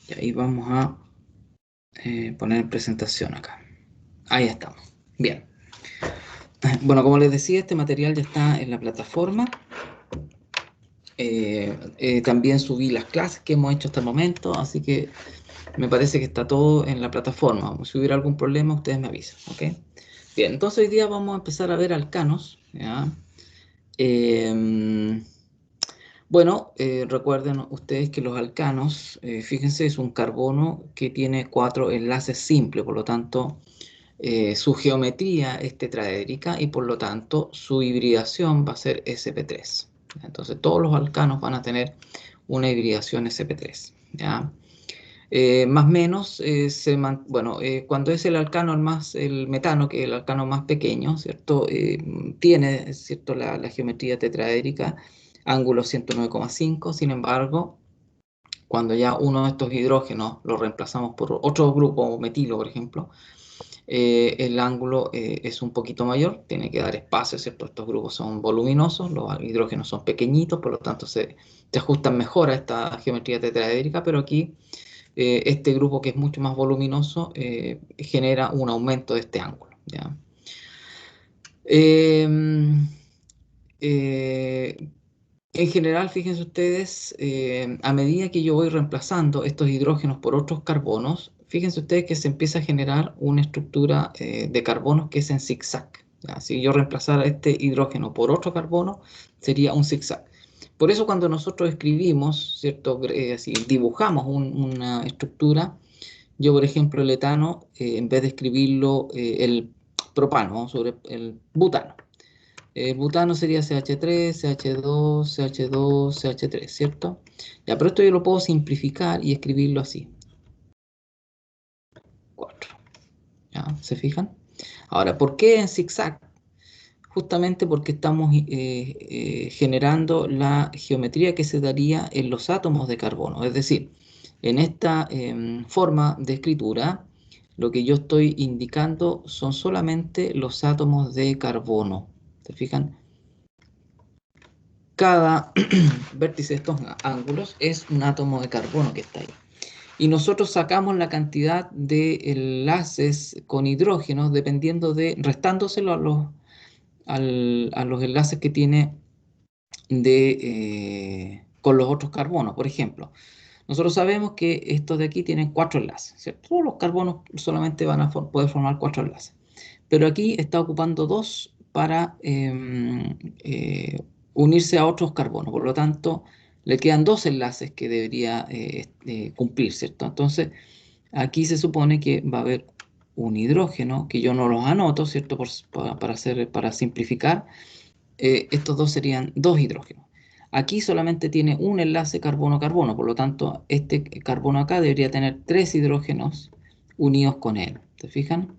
Y ahí vamos a poner en presentación acá. Ahí estamos. Bien. Bueno, como les decía, este material ya está en la plataforma. También subí las clases que hemos hecho hasta el momento, así que me parece que está todo en la plataforma. Si hubiera algún problema, ustedes me avisan, ¿ok? Bien, entonces hoy día vamos a empezar a ver alcanos, ¿ya? Bueno, recuerden ustedes que los alcanos, fíjense, es un carbono que tiene 4 enlaces simples, por lo tanto, su geometría es tetraédrica y por lo tanto su hibridación va a ser sp3. Entonces todos los alcanos van a tener una hibridación sp3, ¿ya? Más o menos, bueno, cuando es el alcano el metano, que es el alcano más pequeño, ¿cierto? Tiene, ¿cierto? La geometría tetraédrica, ángulo 109,5. Sin embargo, cuando ya uno de estos hidrógenos lo reemplazamos por otro grupo, metilo, por ejemplo, el ángulo es un poquito mayor, tiene que dar espacio, ¿cierto? Estos grupos son voluminosos, los hidrógenos son pequeñitos, por lo tanto se ajustan mejor a esta geometría tetraédrica, pero aquí este grupo que es mucho más voluminoso genera un aumento de este ángulo, ¿ya? Eh, eh, en general, fíjense ustedes, a medida que yo voy reemplazando estos hidrógenos por otros carbonos, fíjense ustedes que se empieza a generar una estructura de carbonos que es en zigzag, ¿ya? Si yo reemplazara este hidrógeno por otro carbono, sería un zigzag. Por eso cuando nosotros escribimos, ¿cierto? Así, dibujamos una estructura, yo por ejemplo el etano, en vez de escribirlo el propano sobre el butano, el butano sería CH3, CH2, CH2, CH3, ¿cierto? Ya, pero esto yo lo puedo simplificar y escribirlo así. 4. ¿Ya? ¿Se fijan? Ahora, ¿por qué en zigzag? Justamente porque estamos generando la geometría que se daría en los átomos de carbono. Es decir, en esta forma de escritura, lo que yo estoy indicando son solamente los átomos de carbono. ¿Se fijan? Cada vértice de estos ángulos es un átomo de carbono que está ahí. Y nosotros sacamos la cantidad de enlaces con hidrógenos dependiendo restándoselo a los enlaces que tiene con los otros carbonos. Por ejemplo, nosotros sabemos que estos de aquí tienen 4 enlaces, ¿cierto? Todos los carbonos solamente van a poder formar 4 enlaces. Pero aquí está ocupando 2 para unirse a otros carbonos. Por lo tanto, le quedan 2 enlaces que debería cumplir, ¿cierto? Entonces, aquí se supone que va a haber un hidrógeno, que yo no los anoto, ¿cierto? Para simplificar, estos dos serían 2 hidrógenos. Aquí solamente tiene un enlace carbono-carbono, por lo tanto, este carbono acá debería tener 3 hidrógenos unidos con él. ¿Se fijan?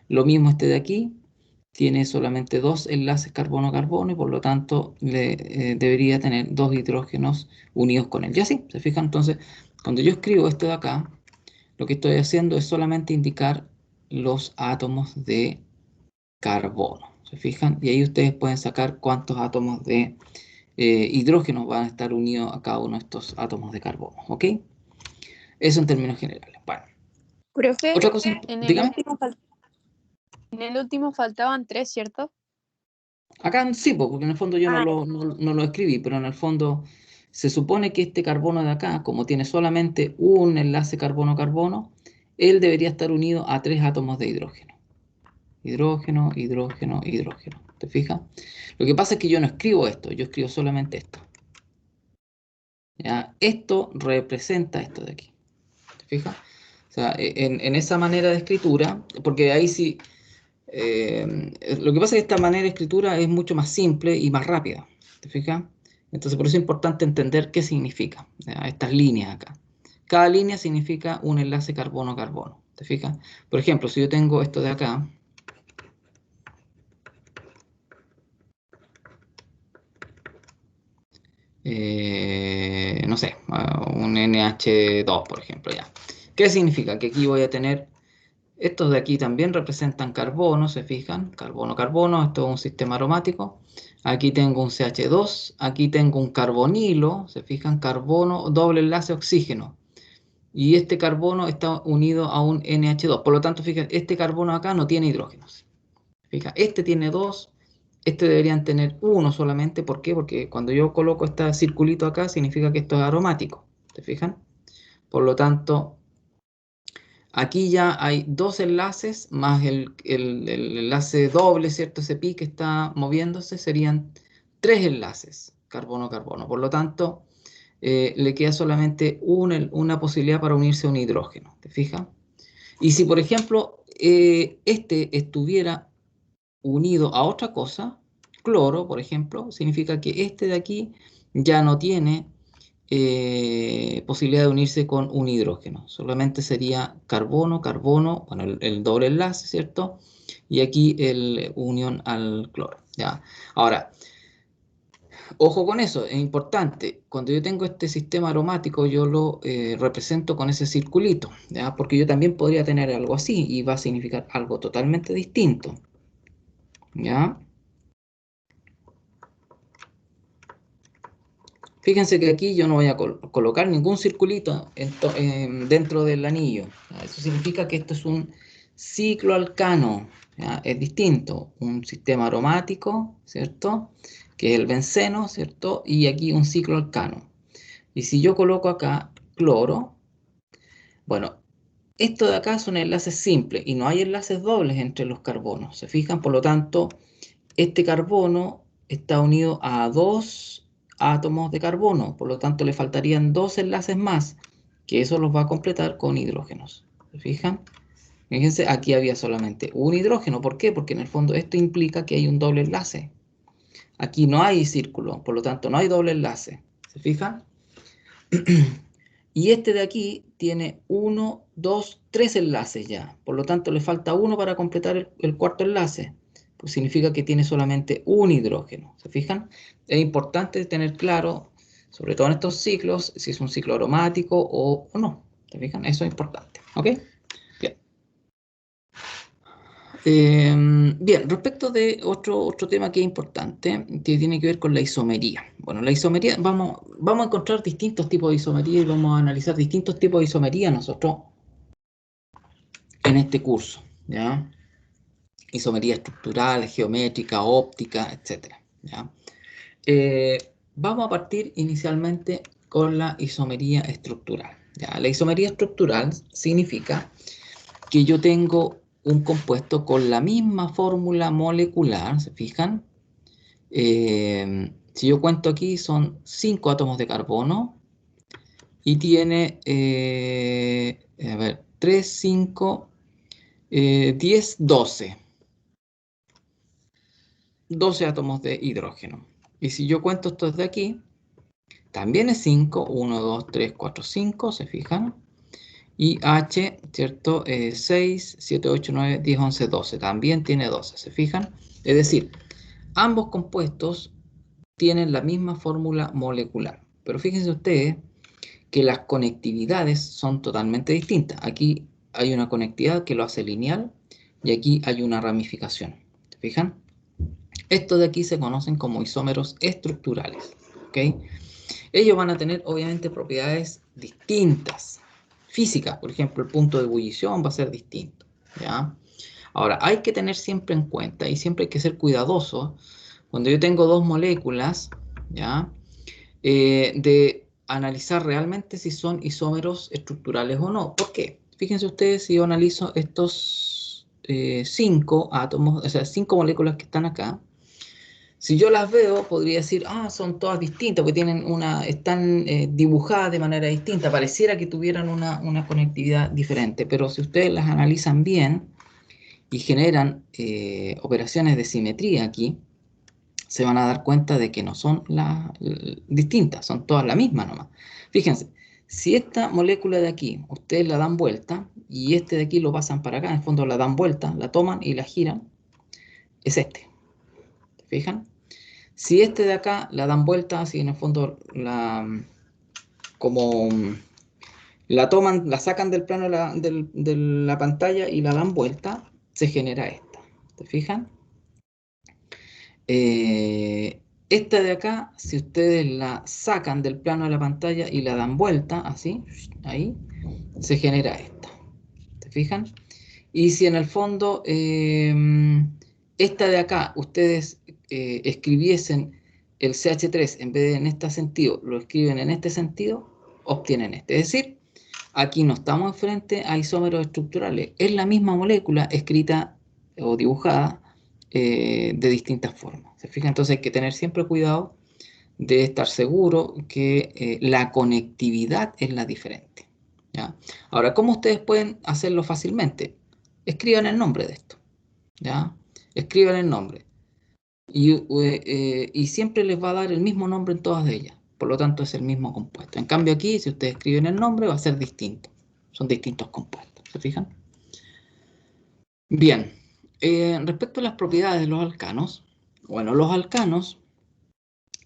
Lo mismo este de aquí, tiene solamente 2 enlaces carbono-carbono y por lo tanto debería tener 2 hidrógenos unidos con él. Y así, ¿se fijan? Entonces, cuando yo escribo esto de acá, lo que estoy haciendo es solamente indicar los átomos de carbono. ¿Se fijan? Y ahí ustedes pueden sacar cuántos átomos de hidrógeno van a estar unidos a cada uno de estos átomos de carbono. ¿Ok? Eso en términos generales. Bueno, Profe, otra cosa, en el dígame. último, en el último faltaban 3, ¿cierto? Acá sí, porque en el fondo yo Ah, no lo escribí, pero en el fondo se supone que este carbono de acá, como tiene solamente un enlace carbono-carbono, él debería estar unido a 3 átomos de hidrógeno. Hidrógeno, hidrógeno, hidrógeno. ¿Te fijas? Lo que pasa es que yo no escribo esto, yo escribo solamente esto. ¿Ya? Esto representa esto de aquí. ¿Te fijas? O sea, en esa manera de escritura, porque ahí sí, lo que pasa es que esta manera de escritura es mucho más simple y más rápida. ¿Te fijas? Entonces, por eso es importante entender qué significa, ¿ya? Estas líneas acá. Cada línea significa un enlace carbono-carbono. ¿Te fijas? Por ejemplo, si yo tengo esto de acá, no sé, un NH2, por ejemplo, ya. ¿Qué significa? Que aquí voy a tener, estos de aquí también representan carbono, ¿se fijan? Carbono, carbono, esto es un sistema aromático. Aquí tengo un CH2, aquí tengo un carbonilo, ¿se fijan? Carbono, doble enlace oxígeno. y este carbono está unido a un NH2. Por lo tanto, fíjense, este carbono acá no tiene hidrógenos. Fija, este tiene dos, este deberían tener uno solamente. ¿Por qué? Porque cuando yo coloco este circulito acá, significa que esto es aromático. ¿Se fijan? Por lo tanto, aquí ya hay dos enlaces más el enlace doble, ¿cierto? Ese pi que está moviéndose, serían tres enlaces, carbono-carbono. Por lo tanto, le queda solamente una posibilidad para unirse a un hidrógeno. ¿Te fijas? Y si, por ejemplo, este estuviera unido a otra cosa, cloro, por ejemplo, significa que este de aquí ya no tiene posibilidad de unirse con un hidrógeno. Solamente sería carbono, carbono, bueno, el doble enlace, ¿cierto? Y aquí el unión al cloro, ¿ya? Ahora, ojo con eso, es importante. Cuando yo tengo este sistema aromático, yo lo represento con ese circulito, ¿ya? Porque yo también podría tener algo así y va a significar algo totalmente distinto, ¿ya? Fíjense que aquí yo no voy a colocar ningún circulito dentro del anillo. ¿Ya? Eso significa que esto es un cicloalcano. ¿Ya? Es distinto. Un sistema aromático, ¿cierto? Que es el benceno, ¿cierto? Y aquí un cicloalcano. Y si yo coloco acá cloro, bueno, esto de acá son enlaces simples y no hay enlaces dobles entre los carbonos. ¿Se fijan? Por lo tanto, este carbono está unido a dos átomos de carbono, por lo tanto le faltarían dos enlaces más, que eso los va a completar con hidrógenos. ¿Se fijan? Fíjense, aquí había solamente un hidrógeno. ¿Por qué? Porque en el fondo esto implica que hay un doble enlace. Aquí no hay círculo, por lo tanto no hay doble enlace. ¿Se fijan? Y este de aquí tiene uno, dos, tres enlaces ya. Por lo tanto, le falta uno para completar el cuarto enlace. Pues significa que tiene solamente un hidrógeno. ¿Se fijan? Es importante tener claro, sobre todo en estos ciclos, si es un ciclo aromático o no. ¿Se fijan? Eso es importante. ¿Ok? Bien. Bien, respecto de otro tema que es importante, que tiene que ver con la isomería. Bueno, la isomería, vamos a encontrar distintos tipos de isomería y vamos a analizar distintos tipos de isomería nosotros en este curso, ¿ya? Isomería estructural, geométrica, óptica, etcétera, ¿ya? Vamos a partir inicialmente con la isomería estructural, ¿ya? La isomería estructural significa que yo tengo un compuesto con la misma fórmula molecular, ¿se fijan? Si yo cuento aquí, son 5 átomos de carbono y tiene, a ver, 3, 5, 10, 12 átomos de hidrógeno. Y si yo cuento estos de aquí, también es 5, 1, 2, 3, 4, 5, ¿se fijan? Y H, ¿cierto? 6, 7, 8, 9, 10, 11, 12. También tiene 12, ¿se fijan? Es decir, ambos compuestos tienen la misma fórmula molecular. Pero fíjense ustedes que las conectividades son totalmente distintas. Aquí hay una conectividad que lo hace lineal y aquí hay una ramificación. ¿Se fijan? Estos de aquí se conocen como isómeros estructurales. ¿Ok? Ellos van a tener obviamente propiedades distintas. Físicas, por ejemplo, el punto de ebullición va a ser distinto. ¿Ya? Ahora, hay que tener siempre en cuenta y siempre hay que ser cuidadoso cuando yo tengo dos moléculas, ¿ya? De analizar realmente si son isómeros estructurales o no. ¿Por qué? Fíjense ustedes si yo analizo estos 5 átomos, o sea, 5 moléculas que están acá. Si yo las veo, podría decir, ah, son todas distintas, porque están dibujadas de manera distinta, pareciera que tuvieran una conectividad diferente, pero si ustedes las analizan bien y generan operaciones de simetría aquí, se van a dar cuenta de que no son distintas, son todas la misma nomás. Fíjense, si esta molécula de aquí, ustedes la dan vuelta y este de aquí lo pasan para acá, en el fondo la dan vuelta, la toman y la giran, es este. ¿Se fijan? Si este de acá la dan vuelta, así en el fondo como la toman, la sacan del plano de la pantalla y la dan vuelta, se genera esta. ¿Te fijan? Esta de acá, si ustedes la sacan del plano de la pantalla y la dan vuelta, así, ahí, se genera esta. ¿Se fijan? Y si en el fondo esta de acá, ustedes escribiesen el CH3 en vez de en este sentido, lo escriben en este sentido, obtienen este. Es decir, aquí no estamos enfrente a isómeros estructurales. Es la misma molécula escrita o dibujada de distintas formas. ¿Se fijan? Entonces hay que tener siempre cuidado de estar seguro que la conectividad es la diferente. ¿Ya? Ahora, ¿cómo ustedes pueden hacerlo fácilmente? Escriban el nombre de esto. ¿Ya? Escriban el nombre. Y siempre les va a dar el mismo nombre en todas ellas. Por lo tanto, es el mismo compuesto. En cambio, aquí, si ustedes escriben el nombre, va a ser distinto. Son distintos compuestos. ¿Se fijan? Bien. Respecto a las propiedades de los alcanos, bueno, los alcanos,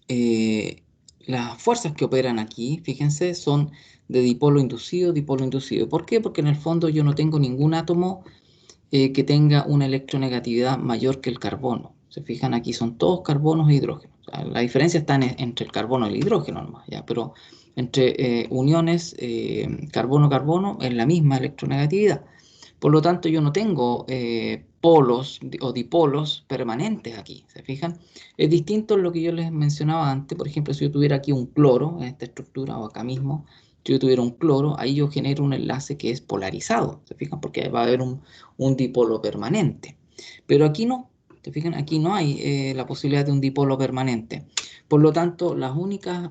eh, las fuerzas que operan aquí, fíjense, son de dipolo inducido, dipolo inducido. ¿Por qué? Porque en el fondo yo no tengo ningún átomo que tenga una electronegatividad mayor que el carbono. Se fijan, aquí son todos carbonos e hidrógenos. O sea, la diferencia está entre el carbono y el hidrógeno nomás, ¿ya? Pero entre uniones carbono-carbono es la misma electronegatividad. Por lo tanto, yo no tengo polos o dipolos permanentes aquí, ¿se fijan? Es distinto a lo que yo les mencionaba antes. Por ejemplo, si yo tuviera aquí un cloro en esta estructura o acá mismo, si yo tuviera un cloro, ahí yo genero un enlace que es polarizado, ¿se fijan? Porque va a haber un dipolo permanente. Pero aquí no, ¿se fijan? Aquí no hay la posibilidad de un dipolo permanente. Por lo tanto, las únicas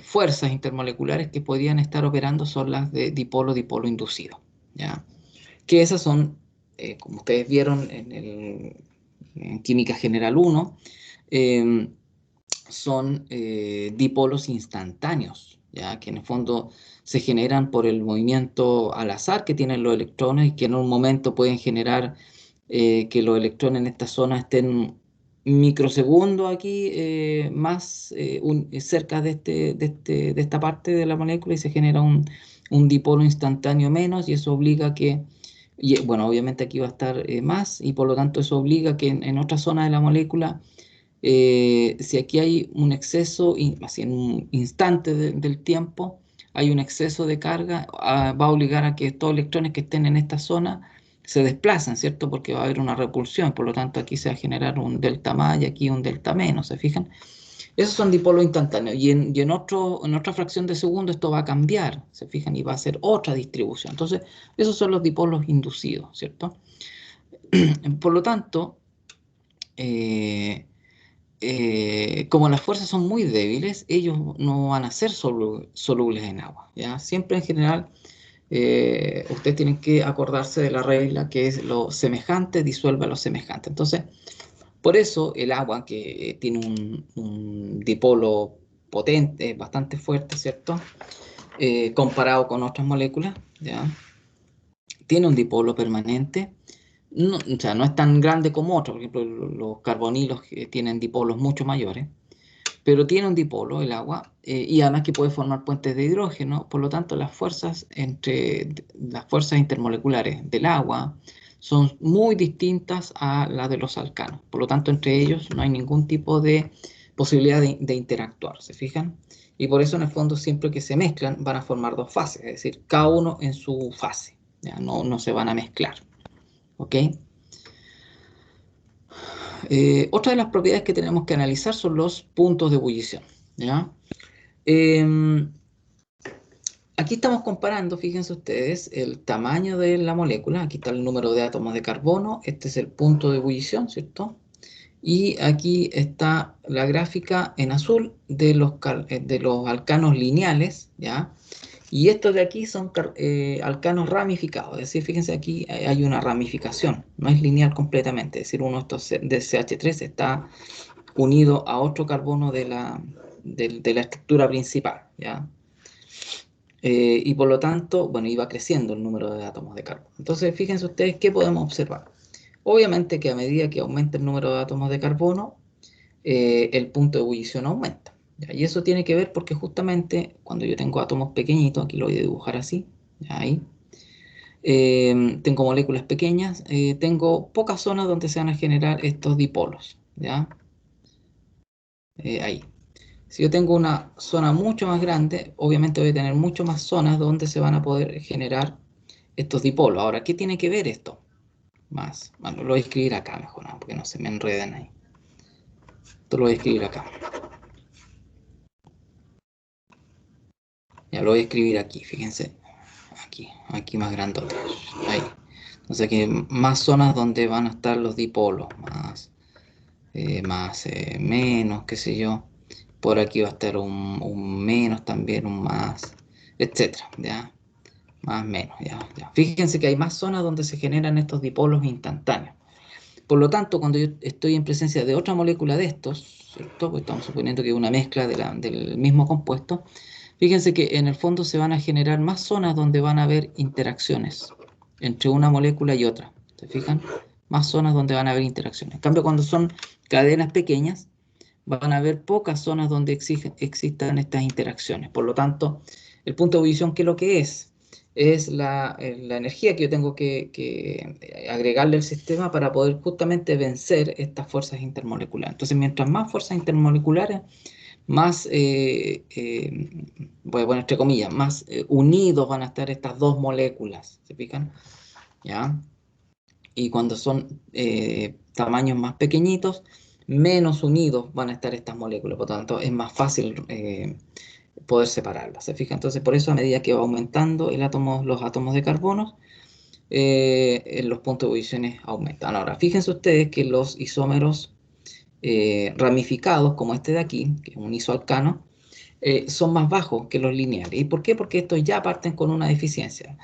fuerzas intermoleculares que podían estar operando son las de dipolo-dipolo inducido, ¿ya? Que esas son, como ustedes vieron en Química General 1, eh, son dipolos instantáneos, ¿ya? Que en el fondo se generan por el movimiento al azar que tienen los electrones y que en un momento pueden generar que los electrones en esta zona estén microsegundos aquí más cerca de esta parte de la molécula y se genera un dipolo instantáneo menos y eso obliga a que, y, bueno, obviamente aquí va a estar más y por lo tanto eso obliga que en otra zona de la molécula si aquí hay un exceso, así en un instante del tiempo, hay un exceso de carga, va a obligar a que estos electrones que estén en esta zona se desplacen, ¿cierto? Porque va a haber una repulsión, por lo tanto aquí se va a generar un delta más y aquí un delta menos, ¿se fijan? Esos son dipolos instantáneos en otra fracción de segundo esto va a cambiar, ¿se fijan? Y va a ser otra distribución. Entonces, esos son los dipolos inducidos, ¿cierto? Por lo tanto, eh, como las fuerzas son muy débiles, ellos no van a ser solubles en agua, ¿ya? Siempre en general, ustedes tienen que acordarse de la regla que es lo semejante disuelve a lo semejante. Entonces, por eso el agua, que tiene un dipolo potente, bastante fuerte, ¿cierto? Comparado con otras moléculas, ¿ya? Tiene un dipolo permanente. No, o sea, no es tan grande como otros, por ejemplo, los carbonilos tienen dipolos mucho mayores, pero tiene un dipolo el agua y además que puede formar puentes de hidrógeno, por lo tanto las fuerzas intermoleculares del agua son muy distintas a las de los alcanos, por lo tanto entre ellos no hay ningún tipo de posibilidad de interactuar, ¿se fijan? Y por eso en el fondo siempre que se mezclan van a formar dos fases, es decir, cada uno en su fase, ¿ya? No se van a mezclar, ¿ok? Otra de las propiedades que tenemos que analizar son los puntos de ebullición, ¿ya? Eh, Aquí estamos comparando, fíjense ustedes, el tamaño de la molécula. Aquí está el número de átomos de carbono. Este es el punto de ebullición, ¿cierto? Y aquí está la gráfica en azul de los alcanos lineales, ¿ya? Y estos de aquí son alcanos ramificados. Es decir, fíjense aquí hay una ramificación. No es lineal completamente. Es decir, uno de estos de CH3 está unido a otro carbono de la estructura principal, ¿ya? Y por lo tanto, bueno, iba creciendo el número de átomos de carbono. Entonces, fíjense ustedes qué podemos observar. Obviamente que a medida que aumenta el número de átomos de carbono, el punto de ebullición aumenta, ¿ya? Y eso tiene que ver porque justamente cuando yo tengo átomos pequeñitos, aquí lo voy a dibujar así, ¿ya? Ahí, tengo moléculas pequeñas, tengo pocas zonas donde se van a generar estos dipolos, ¿ya? ahí. Si yo tengo una zona mucho más grande, obviamente voy a tener mucho más zonas donde se van a poder generar estos dipolos. Ahora, ¿qué tiene que ver esto? Más, bueno, lo voy a escribir acá mejor, ¿no? Porque no se me enreden ahí. Esto lo voy a escribir acá. Ya lo voy a escribir aquí, fíjense. Aquí más grandote. Ahí. Entonces aquí más zonas donde van a estar los dipolos, menos, qué sé yo. Por aquí va a estar un menos también, un más, etcétera, ¿ya? Más, menos, ya. Fíjense que hay más zonas donde se generan estos dipolos instantáneos. Por lo tanto, cuando yo estoy en presencia de otra molécula de estos, ¿cierto? Pues estamos suponiendo que es una mezcla del mismo compuesto. Fíjense que en el fondo se van a generar más zonas donde van a haber interacciones entre una molécula y otra. ¿Se fijan? Más zonas donde van a haber interacciones. En cambio, cuando son cadenas pequeñas, van a haber pocas zonas donde existan estas interacciones. Por lo tanto, el punto de ebullición, ¿qué es lo que es? Es la energía que yo tengo que agregarle al sistema para poder justamente vencer estas fuerzas intermoleculares. Entonces, mientras más fuerzas intermoleculares, más, voy a poner entre comillas, más unidos van a estar estas dos moléculas, ¿se fijan? ¿Ya? Y cuando son tamaños más pequeñitos, menos unidos van a estar estas moléculas, por lo tanto es más fácil poder separarlas, ¿se fijan? Entonces por eso a medida que va aumentando los átomos de carbono, los puntos de ebullición aumentan. Ahora, fíjense ustedes que los isómeros ramificados, como este de aquí, que es un isoalcano, son más bajos que los lineales. ¿Y por qué? Porque estos ya parten con una deficiencia.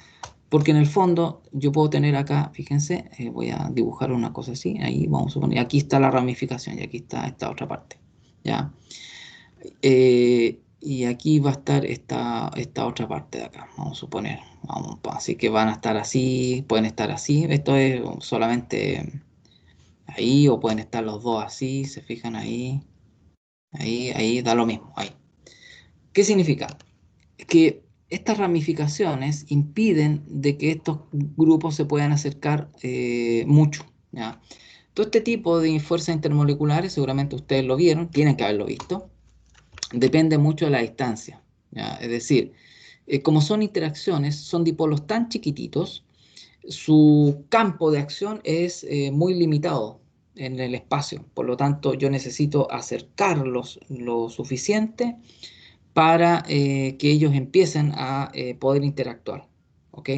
Porque en el fondo yo puedo tener acá, fíjense, voy a dibujar una cosa así, ahí vamos a poner, aquí está la ramificación y aquí está esta otra parte, ¿ya? Y aquí va a estar esta otra parte de acá, vamos a suponer, así que van a estar así, pueden estar así, esto es solamente ahí o pueden estar los dos así, se fijan ahí, da lo mismo, ahí. ¿Qué significa? Que estas ramificaciones impiden de que estos grupos se puedan acercar mucho, ¿ya? Todo este tipo de fuerzas intermoleculares, seguramente ustedes lo vieron, tienen que haberlo visto, depende mucho de la distancia, ¿ya? Es decir, como son interacciones, son dipolos tan chiquititos, su campo de acción es muy limitado en el espacio, por lo tanto yo necesito acercarlos lo suficiente para que ellos empiecen a poder interactuar. ¿Ok?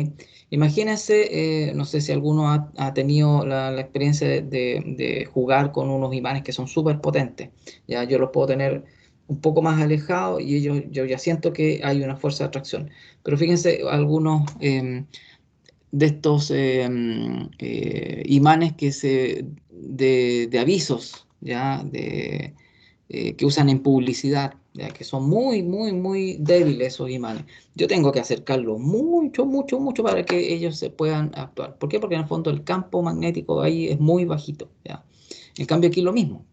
Imagínense, no sé si alguno ha tenido la experiencia de jugar con unos imanes que son súper potentes. Ya yo los puedo tener un poco más alejados y yo ya siento que hay una fuerza de atracción. Pero fíjense, algunos de estos imanes de avisos, ¿ya? Que usan en publicidad, ya que son muy, muy, muy débiles esos imanes. Yo tengo que acercarlos mucho, mucho, mucho para que ellos se puedan actuar. ¿Por qué? Porque en el fondo el campo magnético ahí es muy bajito, ¿ya? En cambio aquí lo mismo.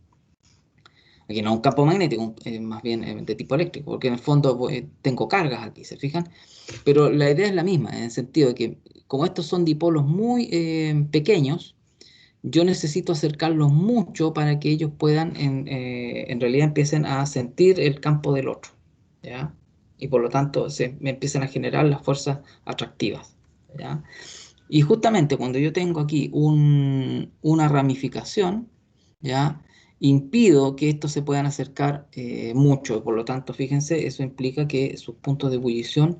Aquí no es un campo magnético, más bien de tipo eléctrico, porque en el fondo tengo cargas aquí, ¿se fijan? Pero la idea es la misma, en el sentido de que como estos son dipolos muy pequeños, yo necesito acercarlos mucho para que ellos puedan, en realidad empiecen a sentir el campo del otro, ¿ya? Y por lo tanto me empiezan a generar las fuerzas atractivas, ¿ya? Y justamente cuando yo tengo aquí una ramificación, ¿ya? Impido que estos se puedan acercar mucho, por lo tanto, fíjense, eso implica que sus puntos de ebullición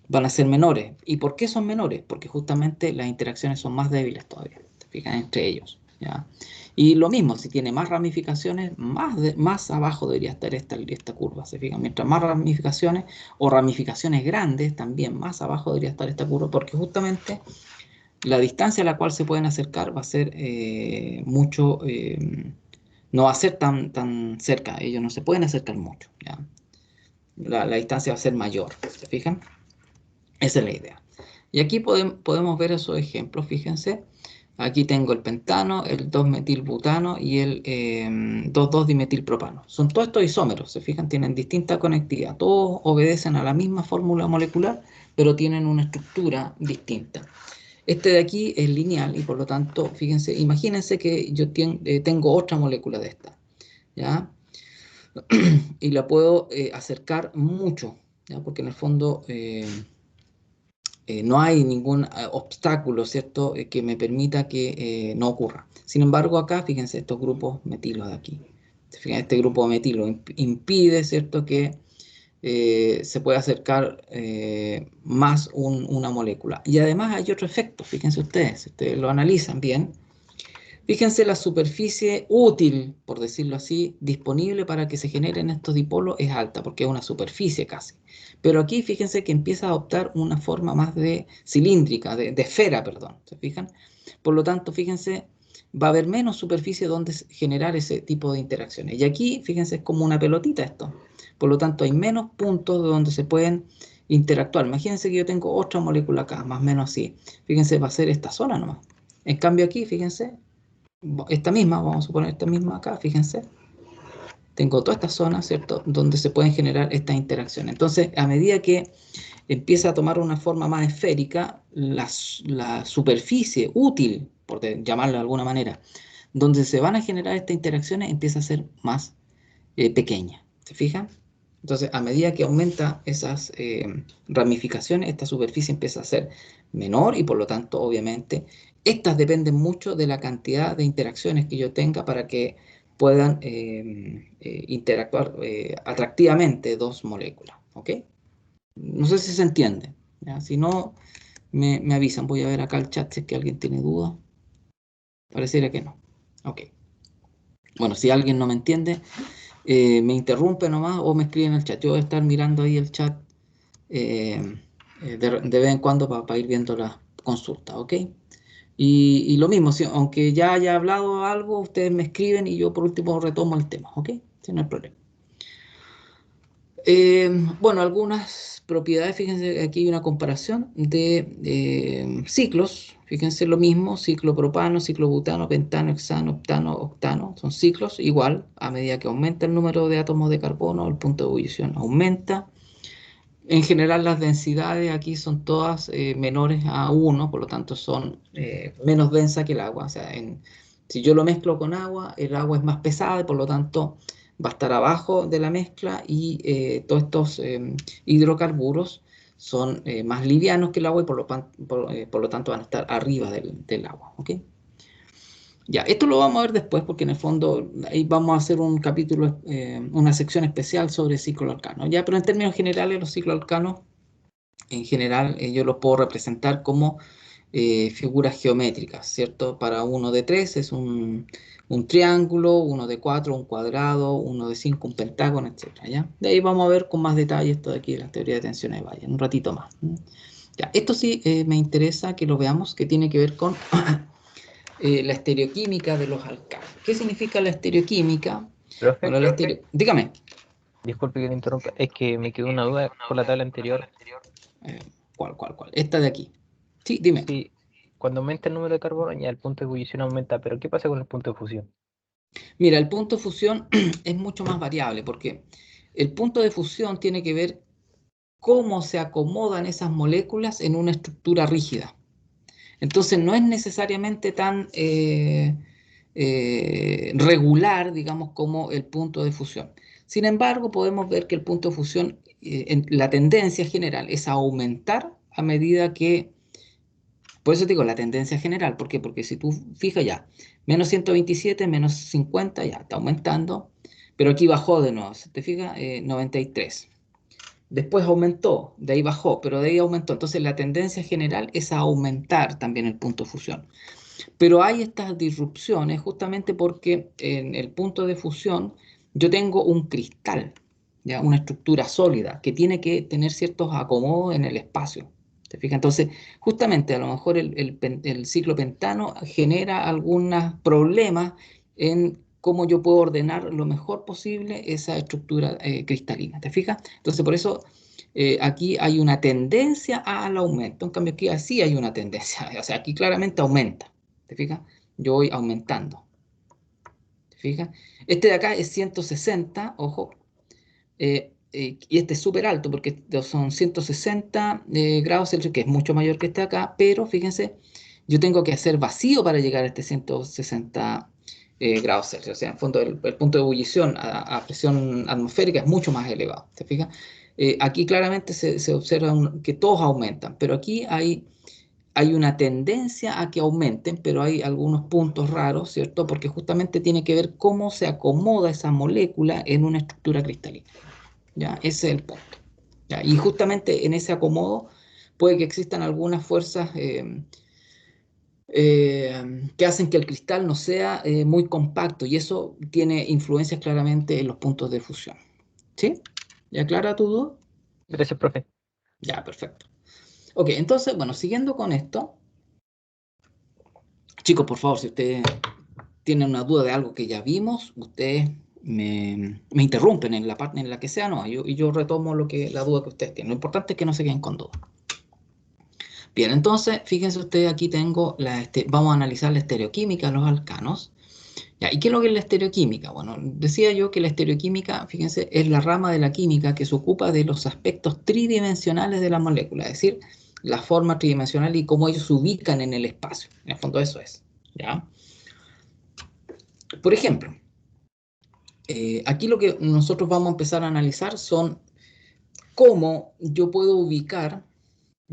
van a ser menores. ¿Y por qué son menores? Porque justamente las interacciones son más débiles todavía, ¿se fijan? Entre ellos, ¿ya? Y lo mismo, si tiene más ramificaciones, más abajo debería estar esta curva, ¿se fijan? Mientras más ramificaciones o ramificaciones grandes, también más abajo debería estar esta curva, porque justamente la distancia a la cual se pueden acercar va a ser no va a ser tan cerca, ellos no se pueden acercar mucho, ¿ya? La distancia va a ser mayor, ¿se fijan? Esa es la idea. Y aquí podemos ver esos ejemplos, fíjense. Aquí tengo el pentano, el 2-metilbutano y el 2,2-dimetilpropano. Son todos estos isómeros, se fijan, tienen distinta conectividad. Todos obedecen a la misma fórmula molecular, pero tienen una estructura distinta. Este de aquí es lineal y por lo tanto, fíjense, imagínense que yo tengo otra molécula de esta, ¿ya? y la puedo acercar mucho, ¿ya? Porque en el fondo no hay ningún obstáculo, ¿cierto?, que me permita que no ocurra. Sin embargo, acá, fíjense, estos grupos metilos de aquí. Fíjense, este grupo metilo impide, ¿cierto?, que se pueda acercar más una molécula. Y además hay otro efecto, fíjense ustedes, si ustedes lo analizan bien. Fíjense la superficie útil, por decirlo así, disponible para que se generen estos dipolos es alta, porque es una superficie casi. Pero aquí fíjense que empieza a adoptar una forma más de cilíndrica, de esfera, perdón, ¿se fijan? Por lo tanto, fíjense, va a haber menos superficie donde generar ese tipo de interacciones. Y aquí, fíjense, es como una pelotita esto. Por lo tanto, hay menos puntos donde se pueden interactuar. Imagínense que yo tengo otra molécula acá, más o menos así. Fíjense, va a ser esta zona nomás. En cambio aquí, fíjense, esta misma, vamos a poner esta misma acá, fíjense, tengo toda esta zona, ¿cierto?, donde se pueden generar estas interacciones. Entonces, a medida que empieza a tomar una forma más esférica, la superficie útil, por llamarlo de alguna manera, donde se van a generar estas interacciones, empieza a ser más pequeña. ¿Se fijan? Entonces, a medida que aumenta esas ramificaciones, esta superficie empieza a ser menor y por lo tanto, obviamente, estas dependen mucho de la cantidad de interacciones que yo tenga para que puedan interactuar atractivamente dos moléculas. ¿Ok? No sé si se entiende. ¿Ya? Si no, me avisan. Voy a ver acá el chat si es que alguien tiene duda. Pareciera que no. Ok. Bueno, si alguien no me entiende, me interrumpe nomás o me escribe en el chat. Yo voy a estar mirando ahí el chat de vez en cuando para ir viendo las consultas, ¿ok? Y lo mismo, si, aunque ya haya hablado algo, ustedes me escriben y yo por último retomo el tema, ¿ok? Si no hay problema. Bueno, algunas propiedades, fíjense, aquí hay una comparación de ciclos, fíjense lo mismo, ciclo propano, ciclo butano, pentano, hexano, octano, octano, son ciclos, igual, a medida que aumenta el número de átomos de carbono, el punto de ebullición aumenta. En general las densidades aquí son todas menores a 1, por lo tanto son menos densas que el agua, o sea, si yo lo mezclo con agua, el agua es más pesada y por lo tanto va a estar abajo de la mezcla y todos estos hidrocarburos son más livianos que el agua y por lo tanto van a estar arriba del agua. ¿Ok? Ya, esto lo vamos a ver después porque en el fondo ahí vamos a hacer un capítulo, una sección especial sobre ciclo alcano. Ya, pero en términos generales los ciclos alcanos, en general yo los puedo representar como figuras geométricas, ¿cierto? Para uno de 3 es un triángulo, uno de 4 un cuadrado, uno de 5 un pentágono, etcétera, ¿ya? De ahí vamos a ver con más detalle esto de aquí, la teoría de tensiones de Weyl, un ratito más. Ya, esto sí me interesa que lo veamos, que tiene que ver con la estereoquímica de los alcanos. ¿Qué significa la estereoquímica? Profe, Bueno, dígame. disculpe que le interrumpa, es que me quedó una duda con la tabla anterior. Eh, ¿Cuál? Esta de aquí. Sí, dime. Sí, cuando aumenta el número de carbono, ya el punto de ebullición aumenta, pero ¿qué pasa con el punto de fusión? Mira, el punto de fusión es mucho más variable porque el punto de fusión tiene que ver cómo se acomodan esas moléculas en una estructura rígida. Entonces no es necesariamente tan regular, digamos, como el punto de fusión. Sin embargo, podemos ver que el punto de fusión, la tendencia general es a aumentar a medida que, por eso te digo, la tendencia general, ¿por qué? Porque si tú fijas ya, menos 127, menos 50, ya está aumentando, pero aquí bajó de nuevo, ¿te fijas? 93. Después aumentó, de ahí bajó, pero de ahí aumentó. Entonces la tendencia general es a aumentar también el punto de fusión. Pero hay estas disrupciones justamente porque en el punto de fusión yo tengo un cristal, ¿ya? Una estructura sólida que tiene que tener ciertos acomodos en el espacio. ¿Te fijas? Entonces, justamente a lo mejor el ciclo pentano genera algunos problemas en cómo yo puedo ordenar lo mejor posible esa estructura cristalina. ¿Te fijas? Entonces, por eso aquí hay una tendencia al aumento. En cambio, aquí así hay una tendencia. O sea, aquí claramente aumenta. ¿Te fijas? Yo voy aumentando. ¿Te fijas? Este de acá es 160, ojo, y este es súper alto porque son 160 grados Celsius, que es mucho mayor que este de acá, pero fíjense, yo tengo que hacer vacío para llegar a este 160 grados Celsius. O sea, en el fondo el punto de ebullición a presión atmosférica es mucho más elevado. ¿Se fijan? Aquí claramente se observa que todos aumentan, pero aquí hay una tendencia a que aumenten, pero hay algunos puntos raros, ¿cierto? Porque justamente tiene que ver cómo se acomoda esa molécula en una estructura cristalina. ¿Ya? Ese es el punto. ¿Ya? Y justamente en ese acomodo puede que existan algunas fuerzas que hacen que el cristal no sea muy compacto, y eso tiene influencias claramente en los puntos de fusión. ¿Sí? ¿Ya aclara tu duda? Gracias, profe. Ya, perfecto. Ok, entonces, bueno, siguiendo con esto, chicos, por favor, si ustedes tienen una duda de algo que ya vimos, ustedes me interrumpen en la parte en la que sea, no, y yo retomo la duda que ustedes tienen. Lo importante es que no se queden con dudas. Bien, entonces, fíjense ustedes, aquí tengo vamos a analizar la estereoquímica de los alcanos. Ya, ¿y qué es lo que es la estereoquímica? Bueno, decía yo que la estereoquímica, fíjense, es la rama de la química que se ocupa de los aspectos tridimensionales de la molécula, es decir, la forma tridimensional y cómo ellos se ubican en el espacio. En el fondo eso es, ¿ya? Por ejemplo, aquí lo que nosotros vamos a empezar a analizar son cómo yo puedo ubicar,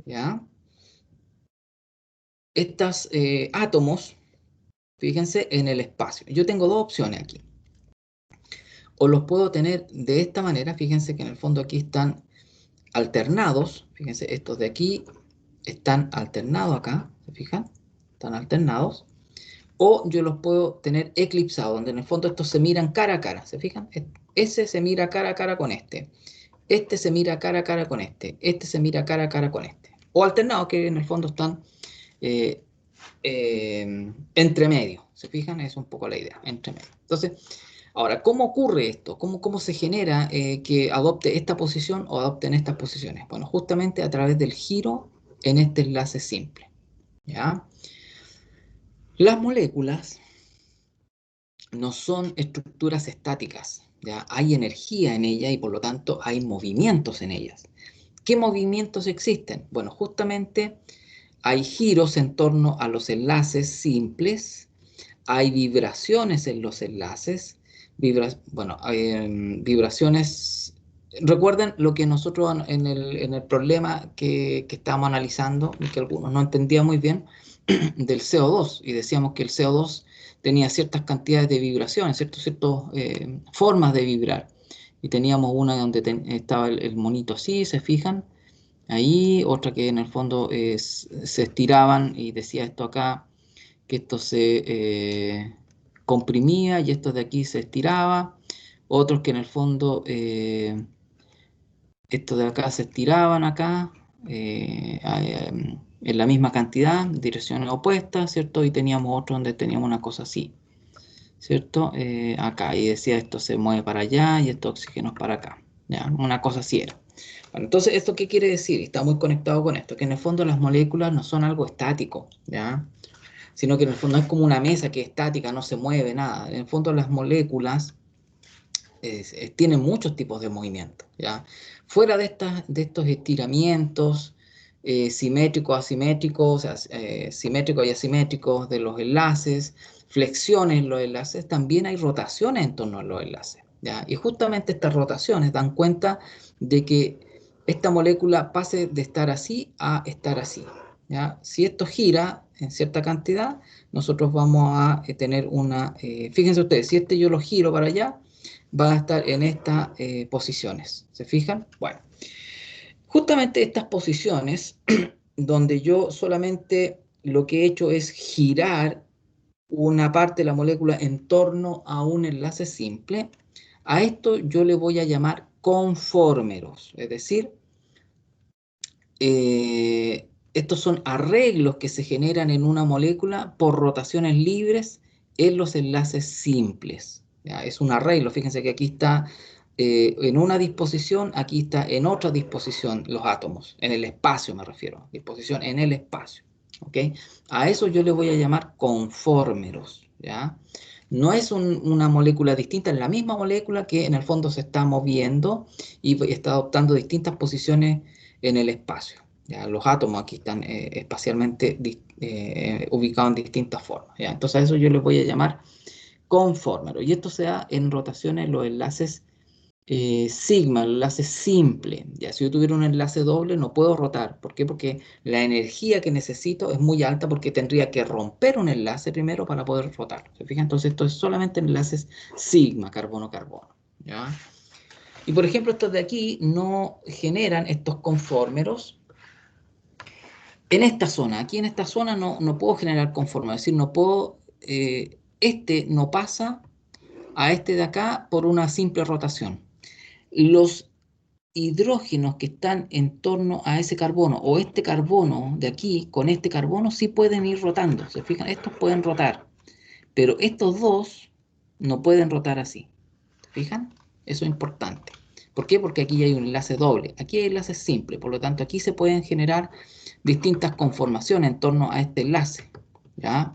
¿ya?, estos átomos, fíjense, en el espacio. Yo tengo dos opciones aquí. O los puedo tener de esta manera, fíjense que en el fondo aquí están alternados, fíjense, estos de aquí están alternados acá, ¿se fijan? Están alternados. O yo los puedo tener eclipsados, donde en el fondo estos se miran cara a cara, ¿se fijan? Ese se mira cara a cara con este. Este se mira cara a cara con este. Este se mira cara a cara con este. O alternados, que en el fondo están eh, entre medio. ¿Se fijan? Es un poco la idea, entre medio. Entonces, ahora, ¿cómo ocurre esto? ¿Cómo se genera que adopte esta posición o adopten estas posiciones? Bueno, justamente a través del giro en este enlace simple. ¿Ya? Las moléculas no son estructuras estáticas. ¿Ya? Hay energía en ellas y por lo tanto hay movimientos en ellas. ¿Qué movimientos existen? Bueno, justamente hay giros en torno a los enlaces simples, hay vibraciones en los enlaces, vibraciones. Recuerden lo que nosotros en el problema que estábamos analizando y que algunos no entendían muy bien del CO2, y decíamos que el CO2 tenía ciertas cantidades de vibraciones, ciertas formas de vibrar. Y teníamos una donde estaba el monito así, ¿se fijan? Ahí, otra que en el fondo se estiraban, y decía esto acá, que esto se comprimía y esto de aquí se estiraba. Otros que en el fondo estos de acá se estiraban acá en la misma cantidad, direcciones opuestas, ¿cierto? Y teníamos otro donde teníamos una cosa así, ¿cierto? Acá, y decía esto se mueve para allá y esto oxígeno para acá, ¿ya? Una cosa así era. Bueno, entonces, ¿esto qué quiere decir? Está muy conectado con esto, que en el fondo las moléculas no son algo estático, ¿ya? Sino que en el fondo es como una mesa que es estática, no se mueve nada. En el fondo las moléculas tienen muchos tipos de movimiento, ¿ya? Fuera de estos estiramientos simétricos, asimétricos, o sea, simétricos y asimétricos de los enlaces, flexiones en los enlaces, también hay rotaciones en torno a los enlaces, ¿ya? Y justamente estas rotaciones dan cuenta de que esta molécula pase de estar así a estar así, ¿ya? Si esto gira en cierta cantidad, nosotros vamos a tener fíjense ustedes, si yo lo giro para allá, va a estar en estas posiciones. ¿Se fijan? Bueno, justamente estas posiciones donde yo solamente lo que he hecho es girar una parte de la molécula en torno a un enlace simple, a esto yo le voy a llamar conformeros, es decir, estos son arreglos que se generan en una molécula por rotaciones libres en los enlaces simples. ¿Ya? Es un arreglo, fíjense que aquí está en una disposición, aquí está en otra disposición los átomos, en el espacio me refiero, disposición en el espacio. ¿Ok? A eso yo le voy a llamar conformeros. ¿Ya? No es una molécula distinta, es la misma molécula que en el fondo se está moviendo y está adoptando distintas posiciones en el espacio. ¿Ya? Los átomos aquí están espacialmente ubicados en distintas formas. ¿Ya? Entonces a eso yo les voy a llamar conformero. Y esto se da en rotaciones los enlaces sigma, el enlace simple. Ya, si yo tuviera un enlace doble no puedo rotar. ¿Por qué? Porque la energía que necesito es muy alta porque tendría que romper un enlace primero para poder rotar. ¿Se fijan? Entonces esto es solamente enlaces sigma, carbono-carbono. ¿Ya? Y por ejemplo estos de aquí no generan estos conformeros en esta zona. Aquí en esta zona no puedo generar conformeros. Es decir, no puedo, este no pasa a este de acá por una simple rotación. Los hidrógenos que están en torno a ese carbono o este carbono de aquí con este carbono sí pueden ir rotando. ¿Se fijan? Estos pueden rotar, pero estos dos no pueden rotar así. ¿Se fijan? Eso es importante. ¿Por qué? Porque aquí hay un enlace doble. Aquí hay enlaces simples, por lo tanto aquí se pueden generar distintas conformaciones en torno a este enlace, ¿ya?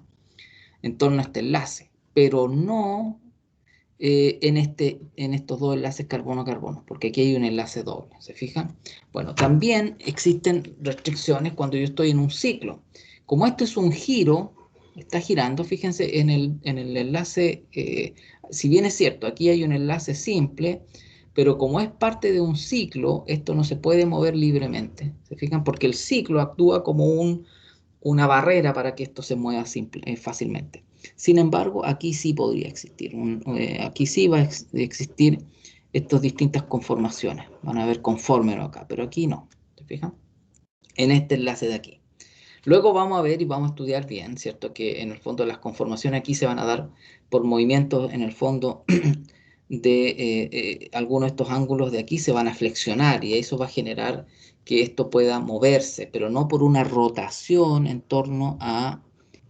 En torno a este enlace, pero no en estos dos enlaces carbono-carbono, porque aquí hay un enlace doble, ¿se fijan? Bueno, también existen restricciones cuando yo estoy en un ciclo. Como esto es un giro, está girando, fíjense en el enlace, si bien es cierto, aquí hay un enlace simple, pero como es parte de un ciclo, esto no se puede mover libremente, ¿se fijan? Porque el ciclo actúa como una barrera para que esto se mueva fácilmente. Sin embargo, aquí sí podría existir, aquí sí va a existir estas distintas conformaciones. Van a haber conformeros acá, pero aquí no. ¿Se fijan? En este enlace de aquí. Luego vamos a ver y vamos a estudiar bien, ¿cierto? Que en el fondo las conformaciones aquí se van a dar por movimientos en el fondo de algunos de estos ángulos de aquí se van a flexionar y eso va a generar que esto pueda moverse, pero no por una rotación en torno a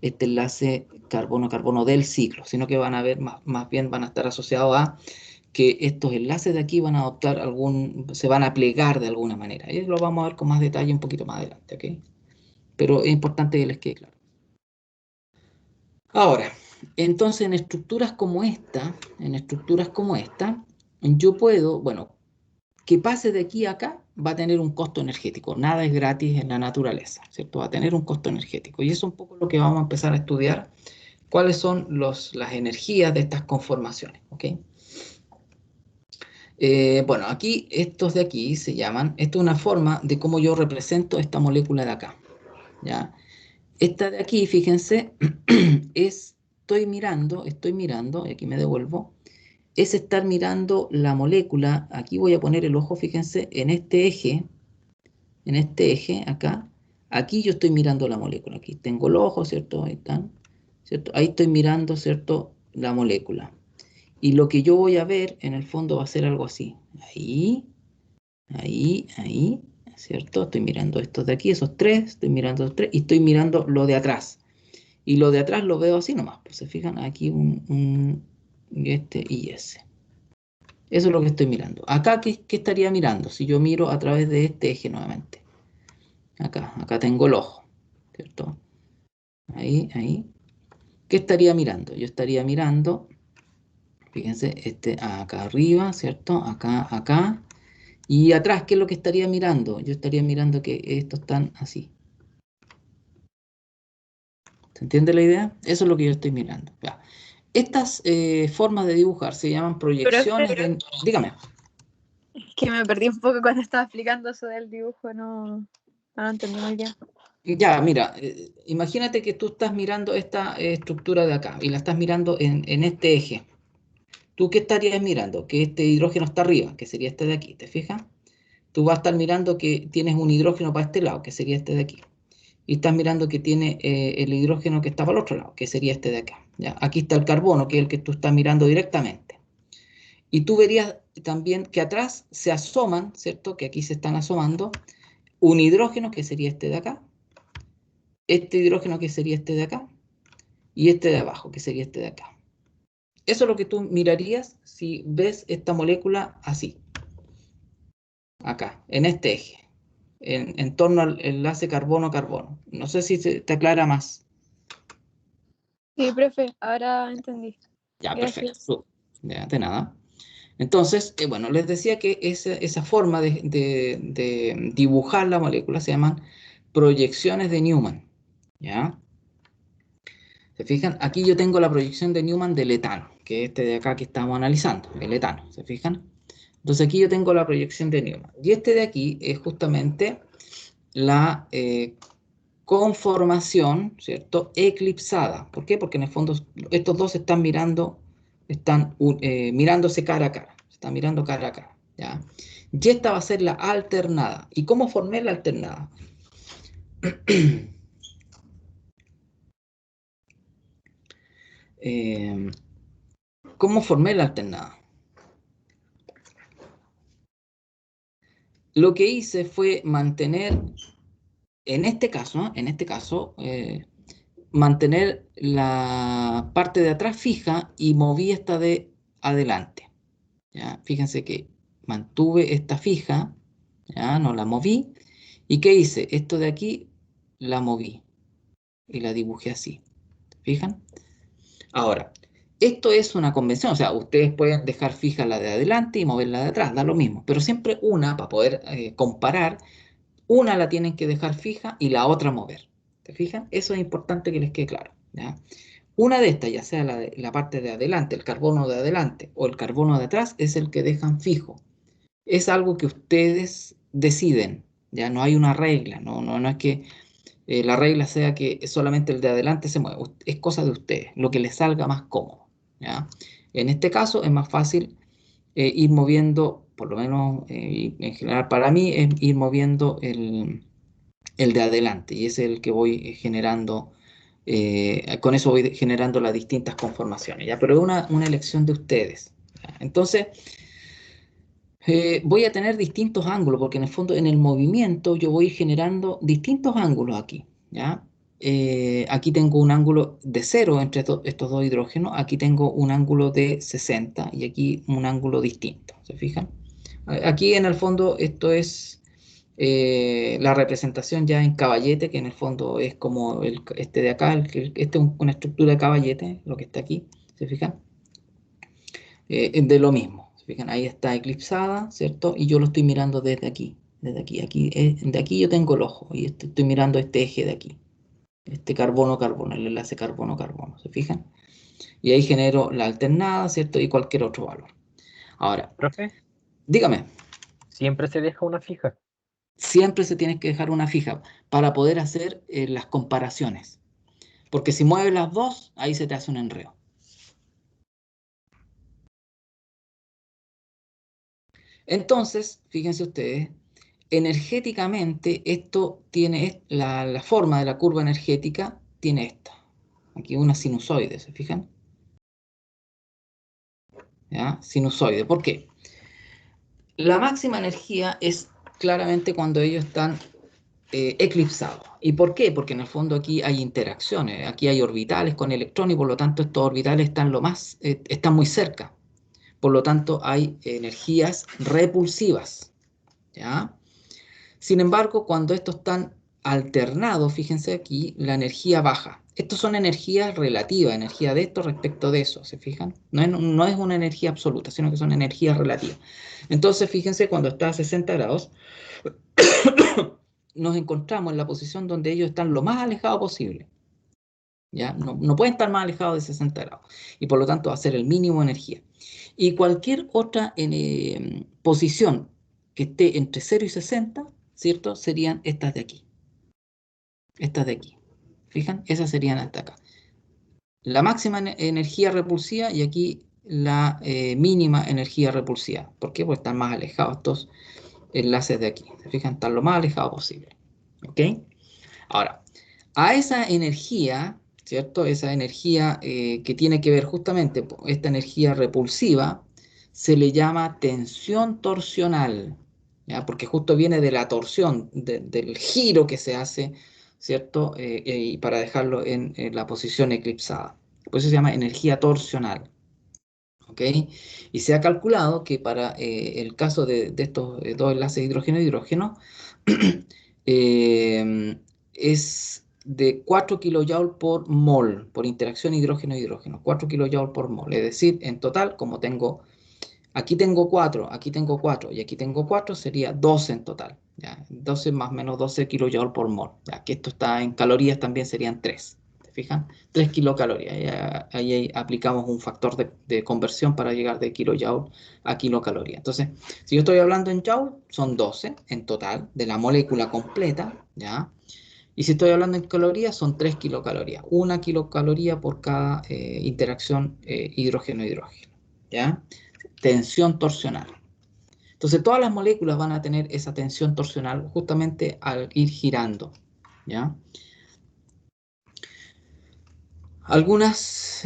este enlace carbono-carbono del ciclo, sino que van a ver, más bien van a estar asociados a que estos enlaces de aquí van a adoptar se van a plegar de alguna manera. Y lo vamos a ver con más detalle un poquito más adelante, ¿ok? Pero es importante que les quede claro. Ahora, entonces en estructuras como esta, yo puedo, bueno, que pase de aquí a acá va a tener un costo energético. Nada es gratis en la naturaleza, ¿cierto? Va a tener un costo energético. Y eso es un poco lo que vamos a empezar a estudiar, cuáles son las energías de estas conformaciones, ¿ok? Bueno, aquí, estos de aquí se llaman, esto es una forma de cómo yo represento esta molécula de acá, ¿ya? Esta de aquí, fíjense, estoy mirando, y aquí me devuelvo, es estar mirando la molécula, aquí voy a poner el ojo, fíjense, en este eje acá, aquí yo estoy mirando la molécula, aquí tengo el ojo, ¿cierto? Ahí están, ¿cierto? Ahí estoy mirando, ¿cierto? La molécula. Y lo que yo voy a ver, en el fondo, va a ser algo así. Ahí, ¿cierto? Estoy mirando estos de aquí, esos tres, estoy mirando los tres, y estoy mirando lo de atrás. Y lo de atrás lo veo así nomás, pues se fijan, aquí este y ese. Eso es lo que estoy mirando. Acá, ¿qué estaría mirando? Si yo miro a través de este eje nuevamente. Acá tengo el ojo, ¿cierto? Ahí. ¿Qué estaría mirando? Yo estaría mirando, fíjense, acá arriba, ¿cierto? Acá. Y atrás, ¿qué es lo que estaría mirando? Yo estaría mirando que estos están así. ¿Se entiende la idea? Eso es lo que yo estoy mirando. Ya. Estas formas de dibujar se llaman proyecciones de... Dígame. Es que me perdí un poco cuando estaba explicando eso del dibujo, no entendí muy bien. Ya, mira, imagínate que tú estás mirando esta estructura de acá y la estás mirando en este eje. ¿Tú qué estarías mirando? Que este hidrógeno está arriba, que sería este de aquí, ¿te fijas? Tú vas a estar mirando que tienes un hidrógeno para este lado, que sería este de aquí. Y estás mirando que tiene el hidrógeno que está para el otro lado, que sería este de acá. ¿Ya? Aquí está el carbono, que es el que tú estás mirando directamente. Y tú verías también que atrás se asoman, ¿cierto? Que aquí se están asomando un hidrógeno, que sería este de acá, este hidrógeno, que sería este de acá, y este de abajo, que sería este de acá. Eso es lo que tú mirarías si ves esta molécula así, acá, en este eje, en torno al enlace carbono-carbono. No sé si te aclara más. Sí, profe, ahora entendí. Ya, Gracias. perfecto. Ya, de nada. Entonces, bueno, les decía que esa forma de dibujar la molécula se llaman proyecciones de Newman, ¿ya? ¿Se fijan? Aquí yo tengo la proyección de Newman del etano, que es este de acá que estamos analizando, el etano. ¿Se fijan? Entonces aquí yo tengo la proyección de Newman. Y este de aquí es justamente la conformación, ¿cierto? Eclipsada. ¿Por qué? Porque en el fondo estos dos están mirando, mirándose cara a cara. Se están mirando cara a cara. ¿Ya? Y esta va a ser la alternada. ¿Y cómo formé la alternada? ¿Cómo formé la alternada? Lo que hice fue mantener, en este caso, ¿no? En este caso, mantener la parte de atrás fija y moví esta de adelante. ¿Ya? Fíjense que mantuve esta fija, ¿ya? No la moví. ¿Y qué hice? Esto de aquí la moví y la dibujé así. ¿Se fijan? Ahora, esto es una convención, o sea, ustedes pueden dejar fija la de adelante y moverla de atrás, da lo mismo, pero siempre una, para poder comparar, una la tienen que dejar fija y la otra mover. ¿Se fijan? Eso es importante que les quede claro. ¿Ya? Una de estas, ya sea la parte de adelante, el carbono de adelante o el carbono de atrás, es el que dejan fijo. Es algo que ustedes deciden, ya no hay una regla, no es que la regla sea que solamente el de adelante se mueve, es cosa de ustedes, lo que les salga más cómodo. ¿Ya? En este caso es más fácil ir moviendo, por lo menos en general para mí, es ir moviendo el de adelante y es el que voy generando, con eso voy generando las distintas conformaciones, ¿ya? Pero es una elección de ustedes. ¿Ya? Entonces, voy a tener distintos ángulos, porque en el fondo en el movimiento yo voy generando distintos ángulos aquí, ¿ya? Aquí tengo un ángulo de 0 entre estos dos hidrógenos, aquí tengo un ángulo de 60 y aquí un ángulo distinto, ¿se fijan? Aquí en el fondo esto es la representación ya en caballete, que en el fondo es como este de acá, este es una estructura de caballete, lo que está aquí, ¿se fijan? De lo mismo. ¿Se fijan? Ahí está eclipsada, ¿cierto? Y yo lo estoy mirando desde aquí. Desde aquí. De aquí yo tengo el ojo. Y estoy mirando este eje de aquí. Este carbono-carbono, el enlace carbono-carbono. ¿Se fijan? Y ahí genero la alternada, ¿cierto? Y cualquier otro valor. Ahora, Profe, dígame. siempre se deja una fija. Siempre se tiene que dejar una fija para poder hacer las comparaciones. Porque si mueves las dos, ahí se te hace un enredo. Entonces, fíjense ustedes, energéticamente esto tiene la forma de la curva energética, tiene esta. Aquí una sinusoide, ¿se fijan? ¿Ya? Sinusoide. ¿Por qué? La máxima energía es claramente cuando ellos están eclipsados. ¿Y por qué? Porque en el fondo aquí hay interacciones, aquí hay orbitales con electrones y por lo tanto estos orbitales están muy cerca. Por lo tanto hay energías repulsivas. ¿Ya? Sin embargo, cuando estos están alternados, fíjense aquí, la energía baja. Estos son energías relativas, energía de esto respecto de eso, ¿se fijan? No es una energía absoluta, sino que son energías relativas. Entonces, fíjense, cuando está a 60 grados, nos encontramos en la posición donde ellos están lo más alejados posible. ¿Ya? No pueden estar más alejados de 60 grados. Y por lo tanto va a ser el mínimo de energía. Y cualquier otra posición que esté entre 0 y 60, ¿cierto? Serían estas de aquí. Estas de aquí. ¿Fijan? Esas serían hasta acá. La máxima energía repulsiva y aquí la mínima energía repulsiva. ¿Por qué? Porque están más alejados estos enlaces de aquí. ¿Se fijan? Están lo más alejados posible. ¿Ok? Ahora, a esa energía, ¿cierto? Esa energía que tiene que ver justamente, esta energía repulsiva, se le llama tensión torsional, ¿ya? Porque justo viene de la torsión, del giro que se hace, ¿cierto? Y para dejarlo en la posición eclipsada. Por eso se llama energía torsional, ¿ok? Y se ha calculado que para el caso de estos dos enlaces hidrógeno-hidrógeno, es de 4 kJ por mol, por interacción hidrógeno-hidrógeno, 4 kJ por mol. Es decir, en total, como aquí tengo 4, aquí tengo 4 y aquí tengo 4, sería 12 en total. ¿Ya? 12 más o menos 12 kJ por mol. Ya que esto está en calorías también serían 3. ¿Te fijan? 3 kilocalorías. Ahí aplicamos un factor de conversión para llegar de kilojoule a kilocaloría. Entonces, si yo estoy hablando en joule, son 12 en total de la molécula completa, ¿ya? Y si estoy hablando en calorías, son 3 kilocalorías. 1 kilocaloría por cada interacción hidrógeno-hidrógeno, ¿ya? Tensión torsional. Entonces, todas las moléculas van a tener esa tensión torsional justamente al ir girando, ¿ya? Algunos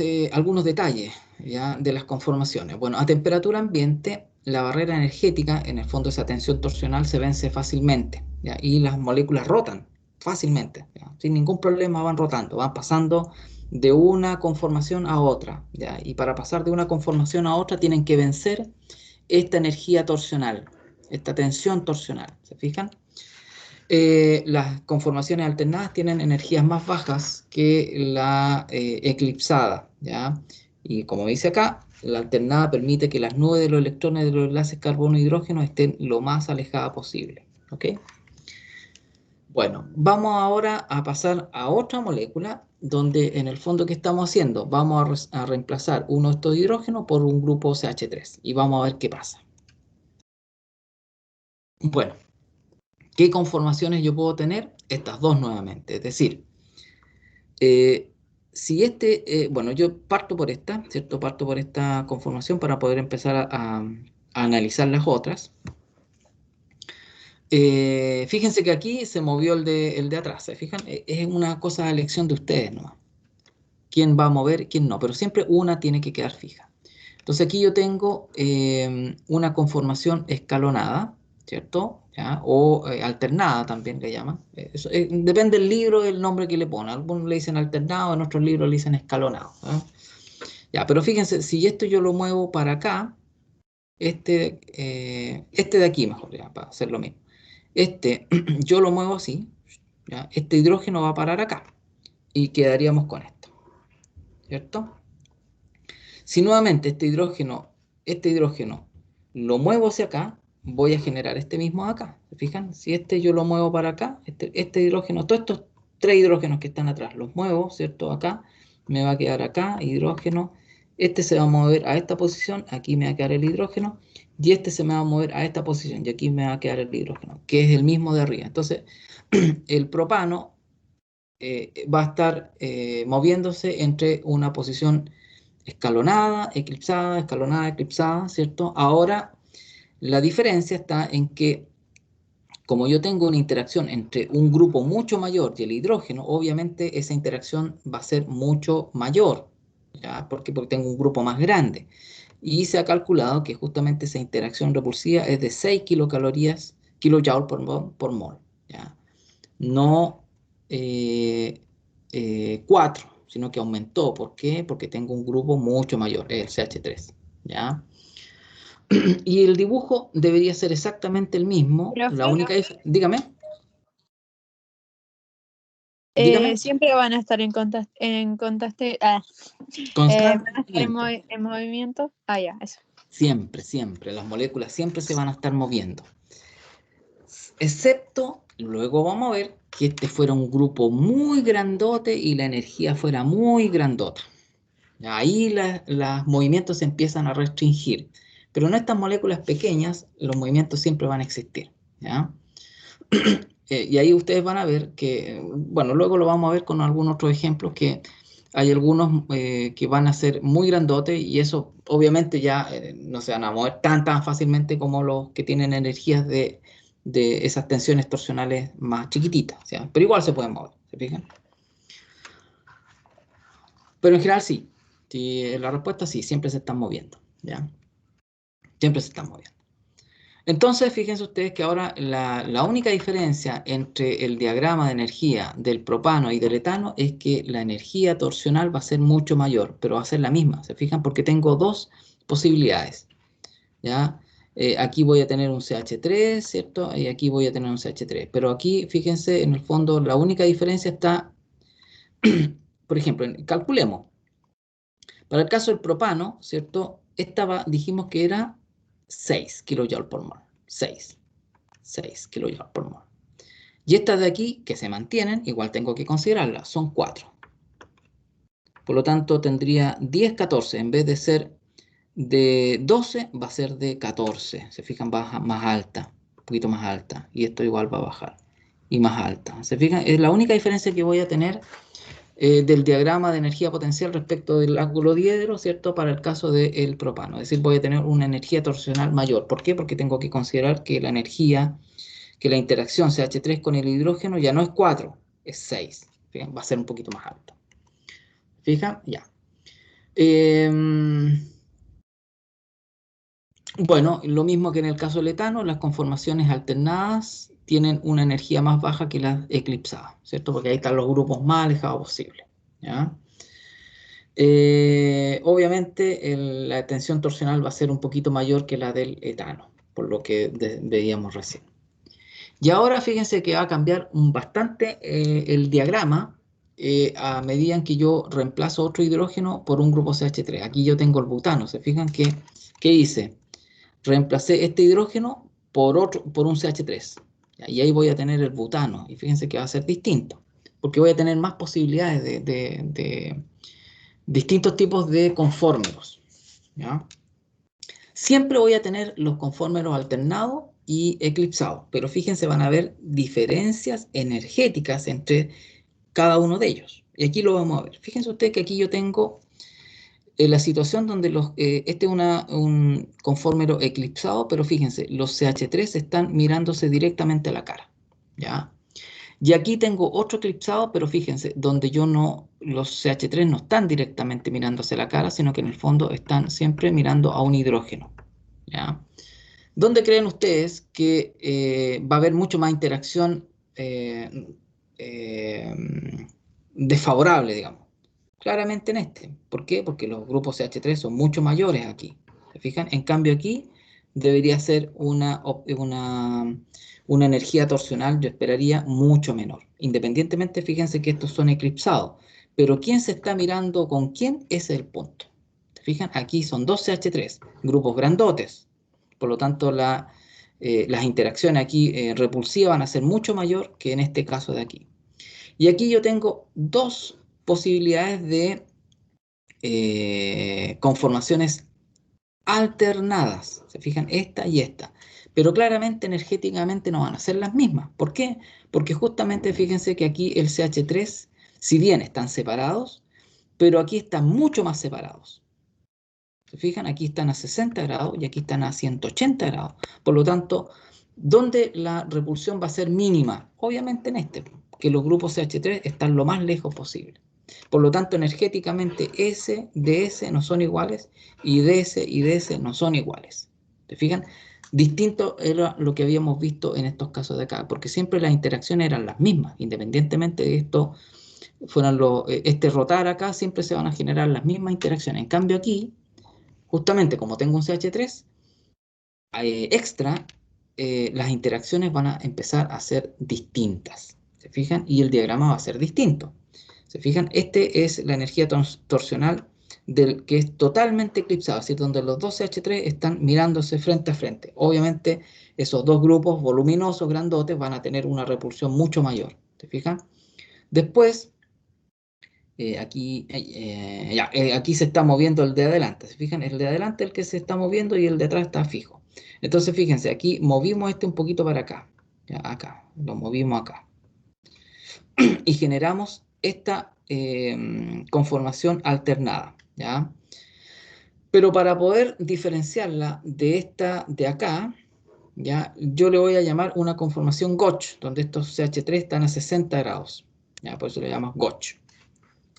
detalles, ¿ya?, de las conformaciones. Bueno, a temperatura ambiente, la barrera energética, en el fondo esa tensión torsional, se vence fácilmente, ¿ya? Y las moléculas rotan fácilmente, ¿ya? Sin ningún problema van rotando, van pasando de una conformación a otra, ¿ya? Y para pasar de una conformación a otra tienen que vencer esta energía torsional, esta tensión torsional, ¿se fijan? Las conformaciones alternadas tienen energías más bajas que la eclipsada, ¿ya? Y como dice acá, la alternada permite que las nubes de los electrones de los enlaces carbono-hidrógeno estén lo más alejadas posible, ¿ok? Bueno, vamos ahora a pasar a otra molécula donde en el fondo, ¿qué estamos haciendo? Vamos a reemplazar uno de estos hidrógenos por un grupo CH3 y vamos a ver qué pasa. Bueno, ¿qué conformaciones yo puedo tener? Estas dos nuevamente, es decir, si bueno, yo parto por esta, ¿cierto? Parto por esta conformación para poder empezar a analizar las otras. Fíjense que aquí se movió el de atrás, ¿se fijan? Es una cosa de elección de ustedes, ¿no? Quién va a mover, quién no, pero siempre una tiene que quedar fija. Entonces aquí yo tengo una conformación escalonada, ¿cierto? ¿Ya? O alternada también le llaman. Depende del libro, el nombre que le ponen. Algunos le dicen alternado, en otros libros le dicen escalonado, ¿eh? Ya, pero fíjense, si esto yo lo muevo para acá, este de aquí mejor, ya, para hacer lo mismo. Yo lo muevo así, ¿ya? Este hidrógeno va a parar acá y quedaríamos con esto, ¿cierto? Si nuevamente este hidrógeno lo muevo hacia acá, voy a generar este mismo de acá. ¿Se fijan? Si yo lo muevo para acá, este hidrógeno, todos estos 3 hidrógenos que están atrás, los muevo, ¿cierto? Acá, me va a quedar acá, hidrógeno. Este se va a mover a esta posición, aquí me va a quedar el hidrógeno. Y este se me va a mover a esta posición, y aquí me va a quedar el hidrógeno, que es el mismo de arriba. Entonces, el propano va a estar moviéndose entre una posición escalonada, eclipsada, ¿cierto? Ahora, la diferencia está en que, como yo tengo una interacción entre un grupo mucho mayor y el hidrógeno, obviamente esa interacción va a ser mucho mayor, ¿ya? Porque tengo un grupo más grande. Y se ha calculado que justamente esa interacción repulsiva es de 6 kilocalorías, kilojoule por mol, ¿ya? No 4, sino que aumentó. ¿Por qué? Porque tengo un grupo mucho mayor, el CH3, ¿ya? Y el dibujo debería ser exactamente el mismo. La Profe, única dígame, dígame. siempre van a estar en contaste, Constante van a estar movimiento. en movimiento. Ah, ya, eso. Siempre, siempre. Las moléculas siempre se van a estar moviendo. Excepto, luego vamos a ver que este fuera un grupo muy grandote y la energía fuera muy grandota. Ahí los movimientos se empiezan a restringir. Pero en estas moléculas pequeñas, los movimientos siempre van a existir, ¿ya? Y ahí ustedes van a ver que, bueno, luego lo vamos a ver con algunos otros ejemplos, que hay algunos que van a ser muy grandotes y eso obviamente ya no se van a mover tan fácilmente como los que tienen energías de esas tensiones torsionales más chiquititas, ¿ya? Pero igual se pueden mover, ¿se fijan? Pero en general sí, la respuesta sí, siempre se están moviendo, ¿ya? Siempre se están moviendo. Entonces, fíjense ustedes que ahora la única diferencia entre el diagrama de energía del propano y del etano es que la energía torsional va a ser mucho mayor, pero va a ser la misma, ¿se fijan? Porque tengo dos posibilidades, ¿ya? Aquí voy a tener un CH3, ¿cierto? Y aquí voy a tener un CH3. Pero aquí, fíjense, en el fondo, la única diferencia está, por ejemplo, calculemos. Para el caso del propano, ¿cierto? Dijimos que era 6 kJ por mol. 6 kJ por mol. Y estas de aquí, que se mantienen, igual tengo que considerarlas, son 4. Por lo tanto, tendría 10, 14. En vez de ser de 12, va a ser de 14. ¿Se fijan? Baja más alta, un poquito más alta. Y esto igual va a bajar. Y más alta. ¿Se fijan? Es la única diferencia que voy a tener del diagrama de energía potencial respecto del ángulo diedro, ¿cierto? Para el caso del propano. Es decir, voy a tener una energía torsional mayor. ¿Por qué? Porque tengo que considerar que la energía, que la interacción CH3 con el hidrógeno ya no es 4, es 6. ¿Fijan? Va a ser un poquito más alto. ¿Fijan? Ya. Bueno, lo mismo que en el caso del etano, las conformaciones alternadas tienen una energía más baja que las eclipsadas, ¿cierto? Porque ahí están los grupos más alejados posibles, ¿ya? Obviamente la tensión torsional va a ser un poquito mayor que la del etano, por lo que veíamos recién. Y ahora fíjense que va a cambiar bastante el diagrama a medida en que yo reemplazo otro hidrógeno por un grupo CH3. Aquí yo tengo el butano. ¿Se fijan qué hice? Reemplacé este hidrógeno por un CH3. Y ahí voy a tener el butano. Y fíjense que va a ser distinto, porque voy a tener más posibilidades de distintos tipos de conformeros, ¿ya? Siempre voy a tener los conformeros alternados y eclipsados, pero fíjense, van a haber diferencias energéticas entre cada uno de ellos. Y aquí lo vamos a ver. Fíjense ustedes que aquí yo tengo la situación donde este es un conformero eclipsado, pero fíjense, los CH3 están mirándose directamente a la cara, ¿ya? Y aquí tengo otro eclipsado, pero fíjense, donde los CH3 no están directamente mirándose la cara, sino que en el fondo están siempre mirando a un hidrógeno, ¿ya? ¿Dónde creen ustedes que va a haber mucho más interacción eh, desfavorable, digamos? Claramente en este. ¿Por qué? Porque los grupos CH3 son mucho mayores aquí. ¿Se fijan? En cambio aquí debería ser una energía torsional, yo esperaría, mucho menor. Independientemente, fíjense que estos son eclipsados. Pero ¿quién se está mirando con quién? Ese es el punto. ¿Se fijan? Aquí son dos CH3, grupos grandotes. Por lo tanto, las interacciones aquí repulsivas van a ser mucho mayor que en este caso de aquí. Y aquí yo tengo dos posibilidades de conformaciones alternadas. ¿Se fijan? Esta y esta. Pero claramente energéticamente no van a ser las mismas. ¿Por qué? Porque justamente fíjense que aquí el CH3, si bien están separados, pero aquí están mucho más separados. ¿Se fijan? Aquí están a 60 grados y aquí están a 180 grados. Por lo tanto, ¿dónde la repulsión va a ser mínima? Obviamente en este, que los grupos CH3 están lo más lejos posible. Por lo tanto, energéticamente S de S no son iguales y DS y DS no son iguales. ¿Se fijan? Distinto era lo que habíamos visto en estos casos de acá, porque siempre las interacciones eran las mismas, independientemente de esto este rotar acá, siempre se van a generar las mismas interacciones. En cambio aquí, justamente como tengo un CH3 extra, las interacciones van a empezar a ser distintas. ¿Se fijan? Y el diagrama va a ser distinto. ¿Se fijan? Este es la energía torsional que es totalmente eclipsado, es decir, donde los dos CH3 están mirándose frente a frente. Obviamente, esos dos grupos voluminosos, grandotes, van a tener una repulsión mucho mayor. ¿Se fijan? Después, aquí se está moviendo el de adelante. ¿Se fijan? El de adelante es el que se está moviendo y el de atrás está fijo. Entonces, fíjense, aquí movimos este un poquito para acá. Ya, acá, lo movimos acá. Y generamos esta conformación alternada, ¿ya? Pero para poder diferenciarla de esta de acá, ¿ya? Yo le voy a llamar una conformación Gauch, donde estos CH3 están a 60 grados, ¿ya? Por eso le llamamos Gauch.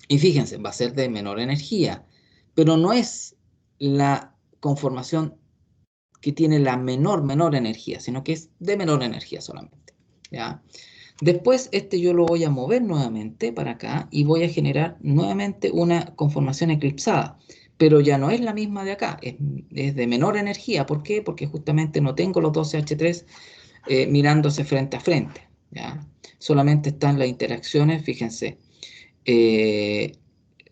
Y fíjense, va a ser de menor energía, pero no es la conformación que tiene la menor energía, sino que es de menor energía solamente, ¿ya? Después yo lo voy a mover nuevamente para acá y voy a generar nuevamente una conformación eclipsada, pero ya no es la misma de acá, es de menor energía. ¿Por qué? Porque justamente no tengo los dos CH3 mirándose frente a frente, ¿ya? Solamente están las interacciones, fíjense,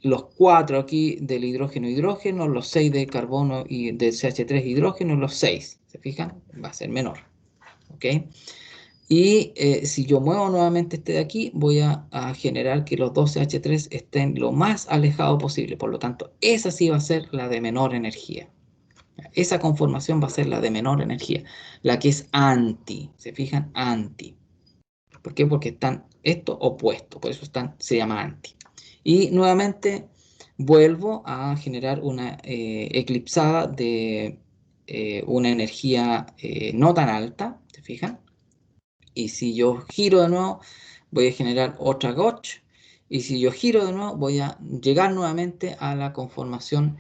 los 4 aquí del hidrógeno, los 6 de carbono y del CH3 hidrógeno, los 6, ¿se fijan? Va a ser menor, ¿ok? Y si yo muevo nuevamente este de aquí, voy a generar que los dos CH3 estén lo más alejado posible. Por lo tanto, esa sí va a ser la de menor energía. Esa conformación va a ser la de menor energía, la que es anti. ¿Se fijan? Anti. ¿Por qué? Porque están esto opuesto, por eso se llama anti. Y nuevamente vuelvo a generar una eclipsada de una energía no tan alta, ¿se fijan? Y si yo giro de nuevo, voy a generar otra gotch. Y si yo giro de nuevo, voy a llegar nuevamente a la conformación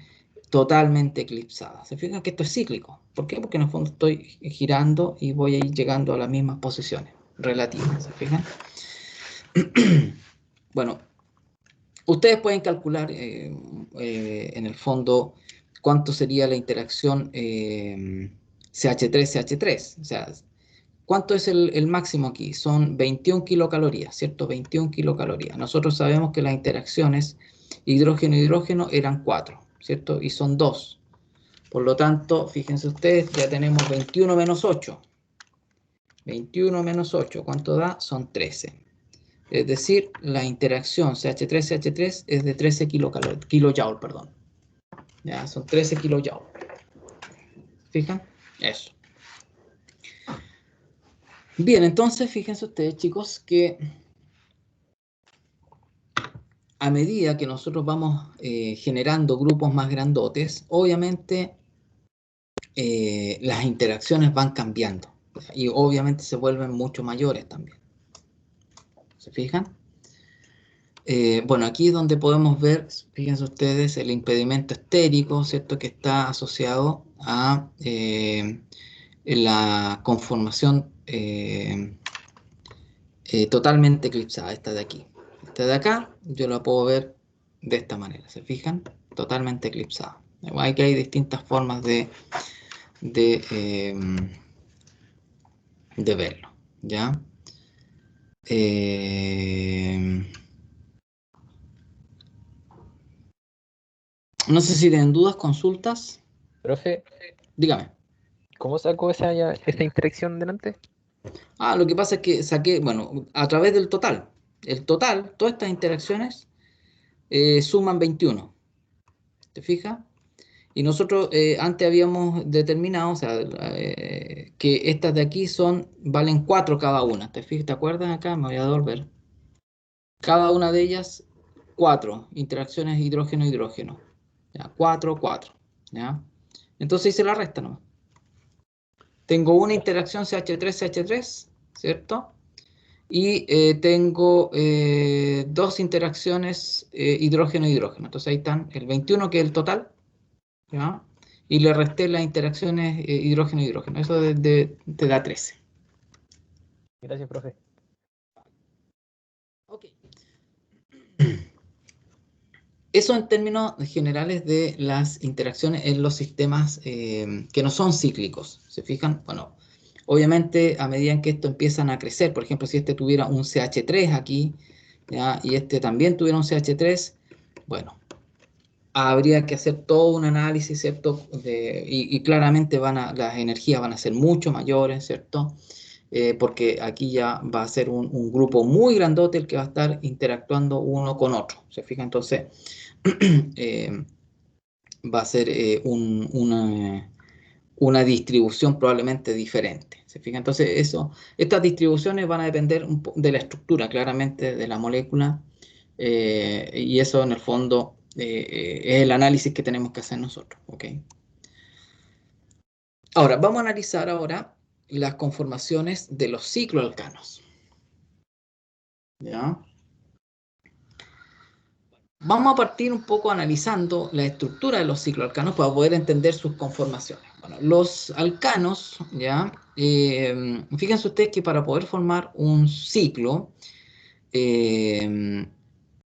totalmente eclipsada. ¿Se fijan que esto es cíclico? ¿Por qué? Porque en el fondo estoy girando y voy a ir llegando a las mismas posiciones relativas. ¿Se fijan? Bueno, ustedes pueden calcular en el fondo cuánto sería la interacción CH3-CH3. O sea, ¿cuánto es el máximo aquí? Son 21 kilocalorías, ¿cierto? 21 kilocalorías. Nosotros sabemos que las interacciones hidrógeno-hidrógeno eran 4, ¿cierto? Y son 2. Por lo tanto, fíjense ustedes, ya tenemos 21 menos 8. 21 menos 8, ¿cuánto da? Son 13. Es decir, la interacción CH3-CH3 es de 13 kilojoule, perdón. Ya, son 13 kilojoule. ¿Fijan? Eso. Bien, entonces fíjense ustedes, chicos, que a medida que nosotros vamos generando grupos más grandotes, obviamente las interacciones van cambiando y obviamente se vuelven mucho mayores también. ¿Se fijan? Bueno, aquí es donde podemos ver, fíjense ustedes, el impedimento estérico, ¿cierto? Que está asociado a la conformación totalmente eclipsada, esta de aquí. Esta de acá, yo la puedo ver de esta manera, ¿se fijan? Totalmente eclipsada. Hay que hay distintas formas de, de verlo, ¿ya? No sé si tienen dudas, consultas. Profe, Dígame. ¿cómo sacó esa interacción delante? Ah, lo que pasa es que saqué, bueno, a través del total. El total, todas estas interacciones suman 21. ¿Te fijas? Y nosotros antes habíamos determinado, o sea, que estas de aquí valen 4 cada una. ¿Te fijas? ¿Te acuerdas acá? Me voy a devolver. Cada una de ellas, 4 interacciones hidrógeno-hidrógeno. ¿Ya? 4, 4. ¿Ya? Entonces hice la resta nomás. Tengo una interacción CH3-CH3, ¿cierto? Y tengo dos interacciones hidrógeno-hidrógeno. Entonces ahí están el 21, que es el total, ¿ya? Y le resté las interacciones hidrógeno-hidrógeno. Eso te da 13. Gracias, profe. Ok. Eso en términos generales de las interacciones en los sistemas que no son cíclicos. ¿Se fijan? Bueno, obviamente a medida en que esto empiezan a crecer, por ejemplo, si este tuviera un CH3 aquí, ¿ya? Y este también tuviera un CH3, bueno, habría que hacer todo un análisis, ¿cierto? Y claramente las energías van a ser mucho mayores, ¿cierto? Porque aquí ya va a ser un grupo muy grandote el que va a estar interactuando uno con otro. ¿Se fija? Entonces, va a ser una distribución probablemente diferente. ¿Se fija? Entonces, estas distribuciones van a depender de la estructura, claramente, de la molécula, y eso en el fondo es el análisis que tenemos que hacer nosotros. ¿Ok? Ahora, vamos a analizar ahora las conformaciones de los cicloalcanos. ¿Ya? Vamos a partir un poco analizando la estructura de los cicloalcanos para poder entender sus conformaciones. Bueno, los alcanos, ¿ya? Fíjense ustedes que para poder formar un ciclo,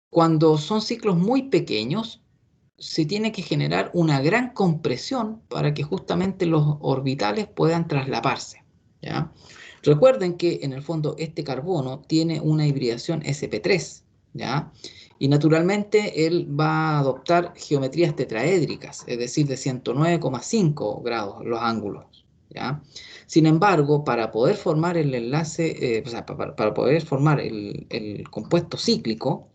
cuando son ciclos muy pequeños, se tiene que generar una gran compresión para que justamente los orbitales puedan traslaparse, ¿ya? Recuerden que en el fondo este carbono tiene una hibridación sp3, ¿ya? Y naturalmente él va a adoptar geometrías tetraédricas, es decir, de 109,5 grados los ángulos, ¿ya? Sin embargo, para poder formar el enlace, o sea, para poder formar el compuesto cíclico,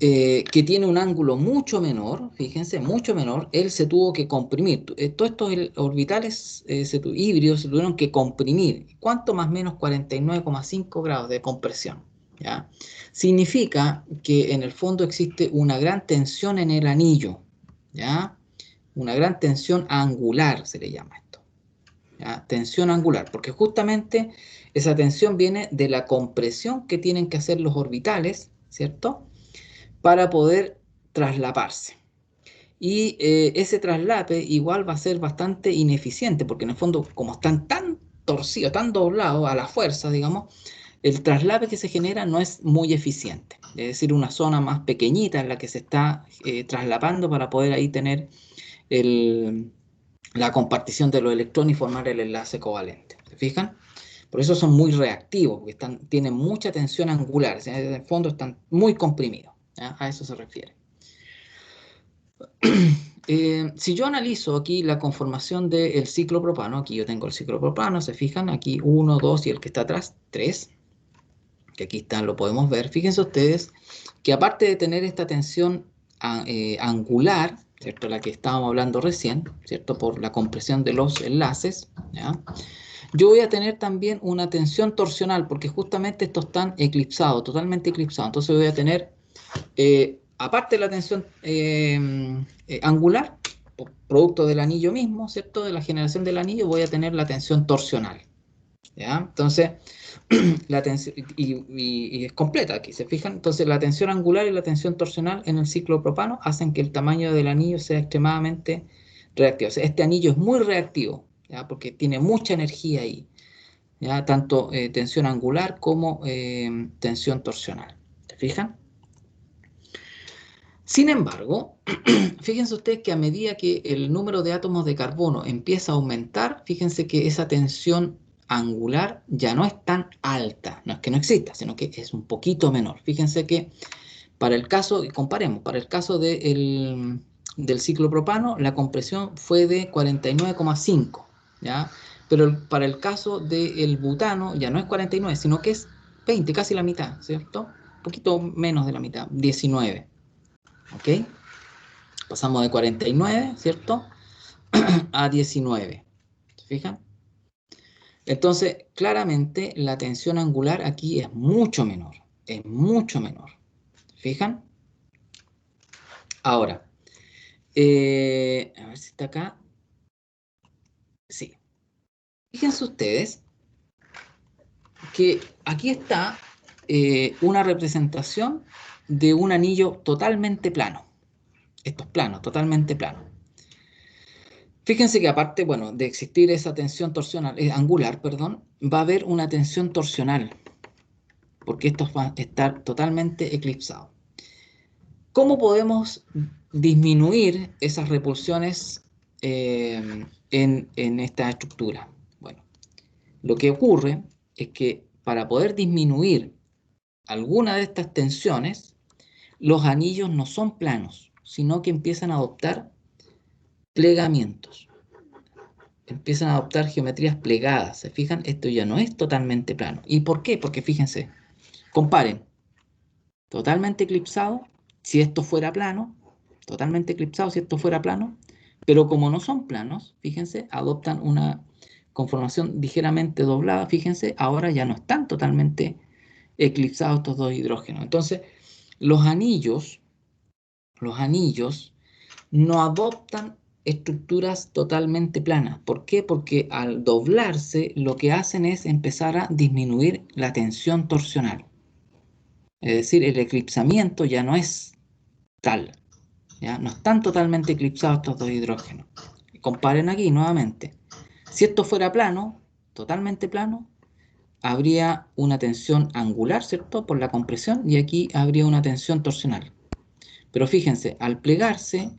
que tiene un ángulo mucho menor, fíjense, mucho menor, él se tuvo que comprimir. Todos estos orbitales híbridos se tuvieron que comprimir. ¿Cuánto? Más o menos 49,5 grados de compresión, ¿ya? Significa que en el fondo existe una gran tensión en el anillo, ¿ya? Una gran tensión angular se le llama esto, ¿ya? Tensión angular, porque justamente esa tensión viene de la compresión que tienen que hacer los orbitales, ¿cierto?, para poder traslaparse. Y ese traslape igual va a ser bastante ineficiente, porque en el fondo, como están tan torcidos, tan doblados a la fuerza, digamos, el traslape que se genera no es muy eficiente. Es decir, una zona más pequeñita en la que se está traslapando para poder ahí tener la compartición de los electrones y formar el enlace covalente. ¿Se fijan? Por eso son muy reactivos, porque tienen mucha tensión angular, o sea, en el fondo están muy comprimidos, ¿ya? A eso se refiere. Si yo analizo aquí la conformación del ciclopropano, aquí yo tengo el ciclopropano, se fijan, aquí 1, 2 y el que está atrás, 3, que aquí está, lo podemos ver. Fíjense ustedes que aparte de tener esta tensión angular, ¿cierto?, la que estábamos hablando recién, ¿cierto?, por la compresión de los enlaces, ¿ya?, yo voy a tener también una tensión torsional, porque justamente estos están eclipsados, totalmente eclipsados. Entonces voy a tener, aparte de la tensión angular, producto del anillo mismo, ¿cierto?, de la generación del anillo, voy a tener la tensión torsional, ¿ya? Entonces, la tensión, y es completa aquí, ¿se fijan? Entonces, la tensión angular y la tensión torsional en el ciclopropano hacen que el tamaño del anillo sea extremadamente reactivo. O sea, este anillo es muy reactivo, ¿ya?, porque tiene mucha energía ahí, ¿ya?, tanto tensión angular como tensión torsional. ¿Se fijan? Sin embargo, fíjense ustedes que a medida que el número de átomos de carbono empieza a aumentar, fíjense que esa tensión angular ya no es tan alta. No es que no exista, sino que es un poquito menor. Fíjense que para el caso, comparemos, para el caso del ciclopropano, la compresión fue de 49,5, ¿ya? Pero para el caso del butano ya no es 49, sino que es 20, casi la mitad, ¿cierto? Un poquito menos de la mitad, 19. ¿Ok? Pasamos de 49, ¿cierto?, a 19. ¿Se fijan? Entonces, claramente la tensión angular aquí es mucho menor. Es mucho menor. ¿Se fijan? Ahora, a ver si está acá. Sí. Fíjense ustedes que aquí está una representación de un anillo totalmente plano. Esto es plano, totalmente plano. Fíjense que aparte, bueno, de existir esa tensión torsional, angular, perdón, va a haber una tensión torsional, porque estos van a estar totalmente eclipsados. ¿Cómo podemos disminuir esas repulsiones en esta estructura? Bueno, lo que ocurre es que para poder disminuir alguna de estas tensiones, los anillos no son planos, sino que empiezan a adoptar plegamientos. Empiezan a adoptar geometrías plegadas. ¿Se fijan? Esto ya no es totalmente plano. ¿Y por qué? Porque fíjense, comparen. Totalmente eclipsado, si esto fuera plano, totalmente eclipsado si esto fuera plano, pero como no son planos, fíjense, adoptan una conformación ligeramente doblada. Fíjense, ahora ya no están totalmente eclipsados estos dos hidrógenos. Entonces, los anillos no adoptan estructuras totalmente planas. ¿Por qué? Porque al doblarse lo que hacen es empezar a disminuir la tensión torsional. Es decir, el eclipsamiento ya no es tal, ¿ya? No están totalmente eclipsados estos dos hidrógenos. Comparen aquí nuevamente. Si esto fuera plano, totalmente plano, habría una tensión angular, ¿cierto?, por la compresión, y aquí habría una tensión torsional. Pero fíjense, al plegarse,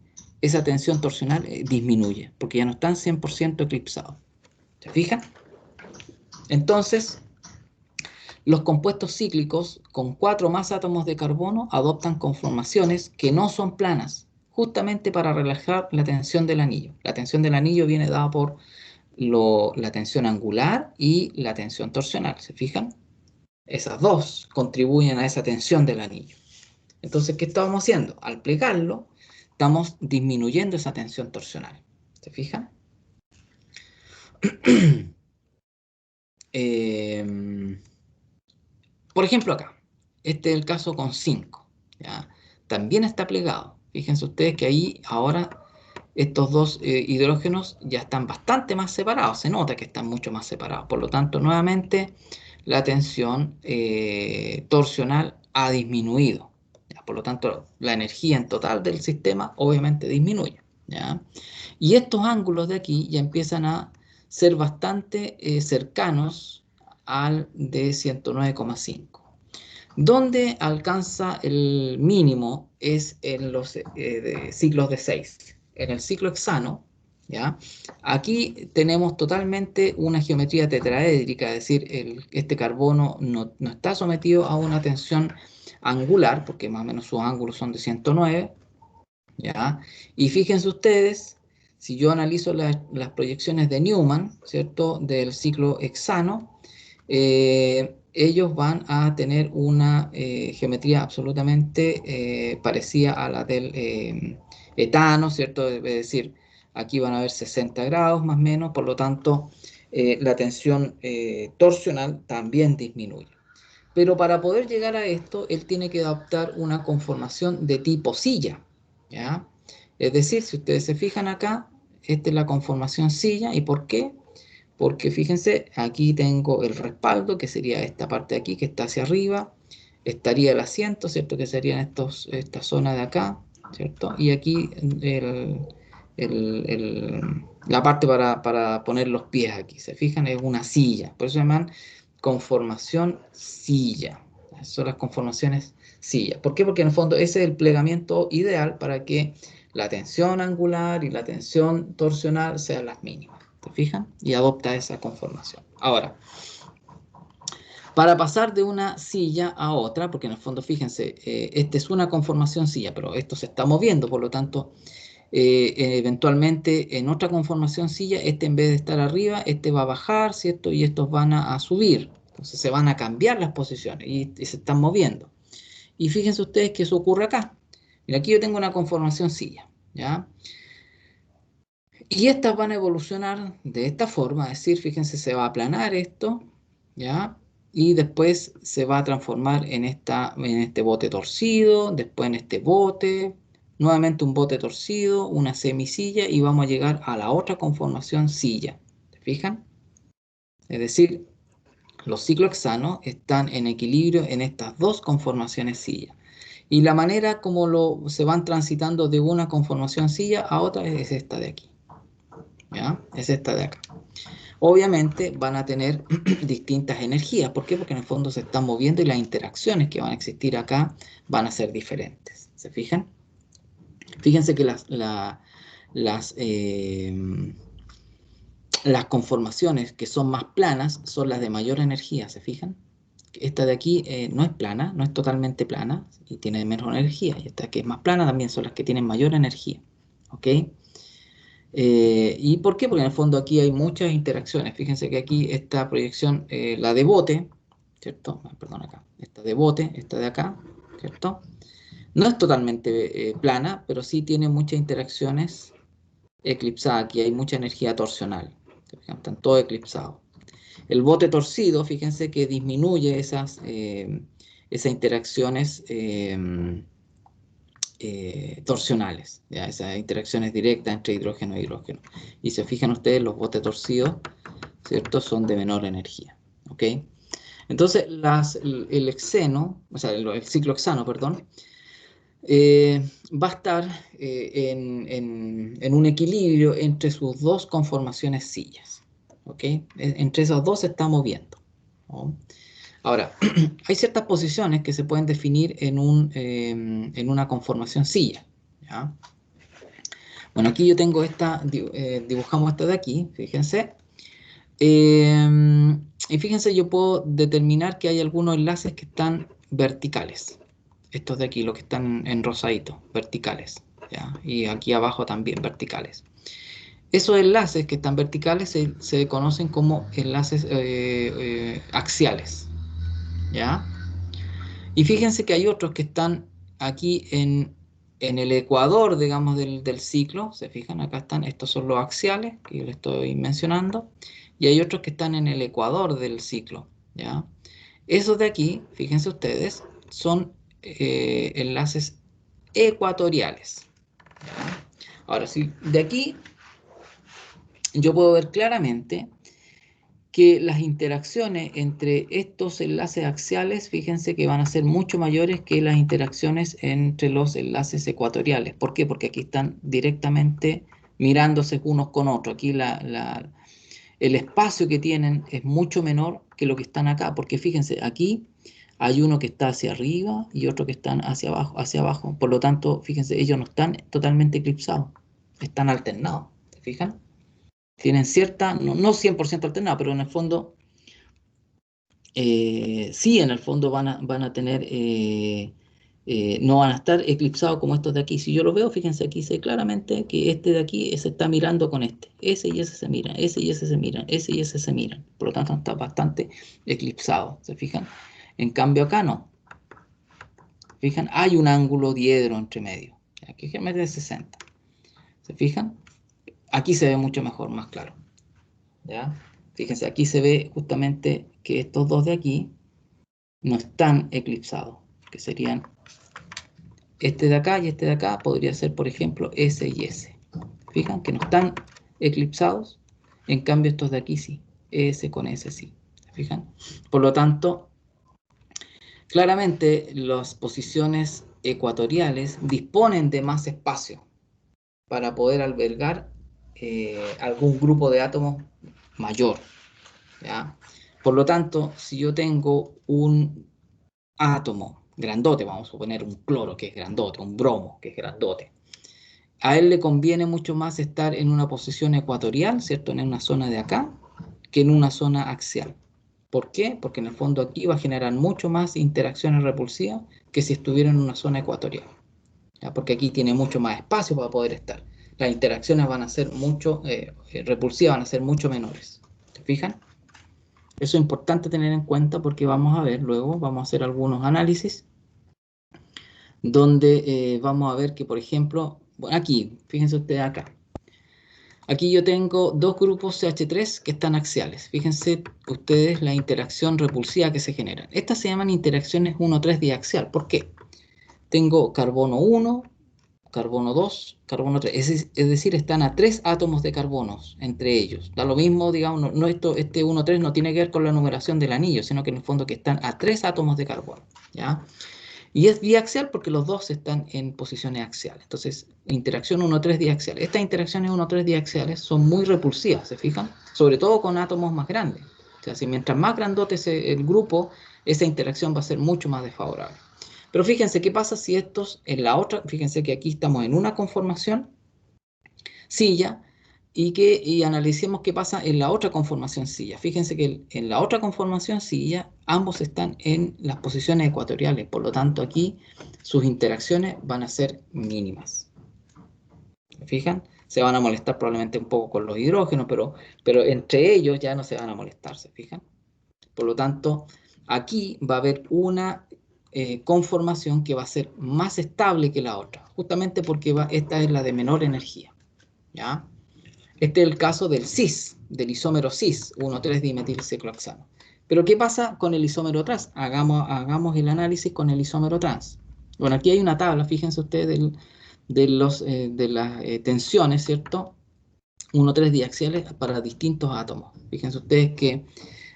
esa tensión torsional disminuye, porque ya no están 100% eclipsados. ¿Se fijan? Entonces, los compuestos cíclicos con 4 más átomos de carbono adoptan conformaciones que no son planas, justamente para relajar la tensión del anillo. La tensión del anillo viene dada por la tensión angular y la tensión torsional, ¿se fijan? Esas dos contribuyen a esa tensión del anillo. Entonces, ¿qué estamos haciendo? Al plegarlo, estamos disminuyendo esa tensión torsional. ¿Se fijan? Por ejemplo, acá. Este es el caso con 5. ¿Ya? También está plegado. Fíjense ustedes que ahí ahora estos dos hidrógenos ya están bastante más separados. Se nota que están mucho más separados. Por lo tanto, nuevamente, la tensión torsional ha disminuido. ¿Ya? Por lo tanto, la energía en total del sistema obviamente disminuye. ¿Ya? Y estos ángulos de aquí ya empiezan a ser bastante cercanos al de 109,5. Donde alcanza el mínimo es en los ciclos de 6. En el ciclo hexano, ¿ya? Aquí tenemos totalmente una geometría tetraédrica, es decir, este carbono no está sometido a una tensión angular, porque más o menos sus ángulos son de 109, ¿ya? Y fíjense ustedes, si yo analizo las proyecciones de Newman, ¿cierto? Del ciclo hexano, ellos van a tener una geometría absolutamente parecida a la del etano, ¿cierto? Es decir, aquí van a haber 60 grados más o menos, por lo tanto, la tensión torsional también disminuye. Pero para poder llegar a esto, él tiene que adoptar una conformación de tipo silla, ¿ya? Es decir, si ustedes se fijan acá, esta es la conformación silla. ¿Y por qué? Porque fíjense, aquí tengo el respaldo, que sería esta parte de aquí, que está hacia arriba. Estaría el asiento, ¿cierto? Que serían esta zona de acá, ¿cierto? Y aquí la parte para poner los pies aquí. ¿Se fijan? Es una silla. Por eso se llaman conformación silla. Esas son las conformaciones silla. ¿Por qué? Porque en el fondo ese es el plegamiento ideal para que la tensión angular y la tensión torsional sean las mínimas. ¿Se fijan? Y adopta esa conformación. Ahora, para pasar de una silla a otra, porque en el fondo, fíjense, esta es una conformación silla, pero esto se está moviendo, por lo tanto, eventualmente en otra conformación silla, este en vez de estar arriba, este va a bajar, ¿cierto? Y estos van a subir. Entonces se van a cambiar las posiciones y se están moviendo. Y fíjense ustedes que eso ocurre acá. Mira, aquí yo tengo una conformación silla, ¿ya? Y estas van a evolucionar de esta forma, es decir, fíjense, se va a aplanar esto, ¿ya? Y después se va a transformar en este bote torcido, después en este bote, nuevamente un bote torcido, una semisilla y vamos a llegar a la otra conformación silla. ¿Se fijan? Es decir, los ciclohexanos están en equilibrio en estas dos conformaciones silla. Y la manera como se van transitando de una conformación silla a otra es esta de aquí. ¿Ya? Es esta de acá. Obviamente van a tener distintas energías. ¿Por qué? Porque en el fondo se están moviendo y las interacciones que van a existir acá van a ser diferentes. ¿Se fijan? Fíjense que las conformaciones que son más planas son las de mayor energía. ¿Se fijan? Esta de aquí no es plana, no es totalmente plana y tiene menos energía. Y esta que es más plana también son las que tienen mayor energía. ¿Ok? ¿Y por qué? Porque en el fondo aquí hay muchas interacciones. Fíjense que aquí esta proyección, la de bote, ¿cierto? Perdón, acá. Esta de bote, esta de acá, ¿cierto? No es totalmente plana, pero sí tiene muchas interacciones eclipsadas. Aquí hay mucha energía torsional. Están todos eclipsados. El bote torcido, fíjense que disminuye esas interacciones torsionales, ¿ya? Esas interacciones directas entre hidrógeno e hidrógeno. Y se fijan ustedes, los botes torcidos, ¿cierto? Son de menor energía, ¿ok? Entonces, el hexeno, o sea, el ciclo hexano, perdón, va a estar en un equilibrio entre sus dos conformaciones sillas, ¿ok? Entre esas dos se está moviendo, ¿no? Ahora, hay ciertas posiciones que se pueden definir en una conformación silla, ¿ya? Bueno, aquí yo tengo dibujamos esta de aquí, fíjense. Y fíjense, yo puedo determinar que hay algunos enlaces que están verticales. Estos de aquí, los que están en rosadito, verticales, ¿ya? Y aquí abajo también verticales. Esos enlaces que están verticales se conocen como enlaces axiales, ¿ya? Y fíjense que hay otros que están aquí en el ecuador, digamos, del ciclo. Se fijan, acá están, estos son los axiales que yo les estoy mencionando. Y hay otros que están en el ecuador del ciclo, ¿ya? Esos de aquí, fíjense ustedes, son enlaces ecuatoriales, ¿ya? Ahora, si de aquí yo puedo ver claramente que las interacciones entre estos enlaces axiales, fíjense que van a ser mucho mayores que las interacciones entre los enlaces ecuatoriales. ¿Por qué? Porque aquí están directamente mirándose unos con otros. Aquí el espacio que tienen es mucho menor que lo que están acá, porque fíjense, aquí hay uno que está hacia arriba y otro que están hacia abajo, hacia abajo. Por lo tanto, fíjense, ellos no están totalmente eclipsados, están alternados. ¿Se fijan? Tienen cierta, no 100% alternada, pero en el fondo, sí, en el fondo van a tener, no van a estar eclipsados como estos de aquí. Si yo lo veo, fíjense, aquí sé claramente que este de aquí se está mirando con este. Ese y ese se miran, ese y ese se miran, ese y ese se miran. Por lo tanto, está bastante eclipsado, ¿se fijan? En cambio acá no. ¿Fijan? Hay un ángulo diedro entre medio. Aquí es de 60. ¿Se fijan? Aquí se ve mucho mejor, más claro. ¿Ya? Fíjense, aquí se ve justamente que estos dos de aquí no están eclipsados, que serían este de acá y este de acá, podría ser, por ejemplo, ese y ese. Fijan que no están eclipsados, en cambio estos de aquí sí, ese con ese sí. Fijan. Por lo tanto, claramente las posiciones ecuatoriales disponen de más espacio para poder albergar algún grupo de átomos mayor, ¿ya? Por lo tanto, si yo tengo un átomo grandote, vamos a suponer un cloro que es grandote, un bromo que es grandote, a él le conviene mucho más estar en una posición ecuatorial, ¿cierto? En una zona de acá, que en una zona axial. ¿Por qué? Porque en el fondo aquí va a generar mucho más interacciones repulsivas que si estuviera en una zona ecuatorial, ¿ya? Porque aquí tiene mucho más espacio para poder estar. Las interacciones van a ser mucho, repulsivas, van a ser mucho menores. ¿Se fijan? Eso es importante tener en cuenta porque vamos a ver luego, vamos a hacer algunos análisis donde vamos a ver que, por ejemplo, bueno, aquí, fíjense ustedes acá. Aquí yo tengo dos grupos CH3 que están axiales. Fíjense ustedes la interacción repulsiva que se generan. Estas se llaman interacciones 1,3 diaxial. ¿Por qué? Tengo carbono 1, carbono 2, carbono 3. Es decir, están a 3 átomos de carbonos entre ellos. Da lo mismo, digamos, no este 1,3 no tiene que ver con la numeración del anillo, sino que en el fondo que están a 3 átomos de carbono, ¿ya? Y es diaxial porque los dos están en posiciones axiales. Entonces, interacción 1,3 diaxial. Estas interacciones 1,3 diaxiales son muy repulsivas, ¿se fijan? Sobre todo con átomos más grandes. O sea, si mientras más grandote es el grupo, esa interacción va a ser mucho más desfavorable. Pero fíjense qué pasa si estos en la otra, fíjense que aquí estamos en una conformación silla y analicemos qué pasa en la otra conformación silla. Fíjense que en la otra conformación silla ambos están en las posiciones ecuatoriales, por lo tanto aquí sus interacciones van a ser mínimas. ¿Se fijan? Se van a molestar probablemente un poco con los hidrógenos, pero entre ellos ya no se van a molestar, ¿se fijan? Por lo tanto, aquí va a haber una conformación que va a ser más estable que la otra, justamente porque esta es la de menor energía, ¿ya? Este es el caso del cis, del isómero cis, 1,3-dimetilciclohexano. Pero ¿qué pasa con el isómero trans? Hagamos el análisis con el isómero trans. Bueno, aquí hay una tabla, fíjense ustedes, de las tensiones, ¿cierto? 1,3 diaxiales para distintos átomos. Fíjense ustedes que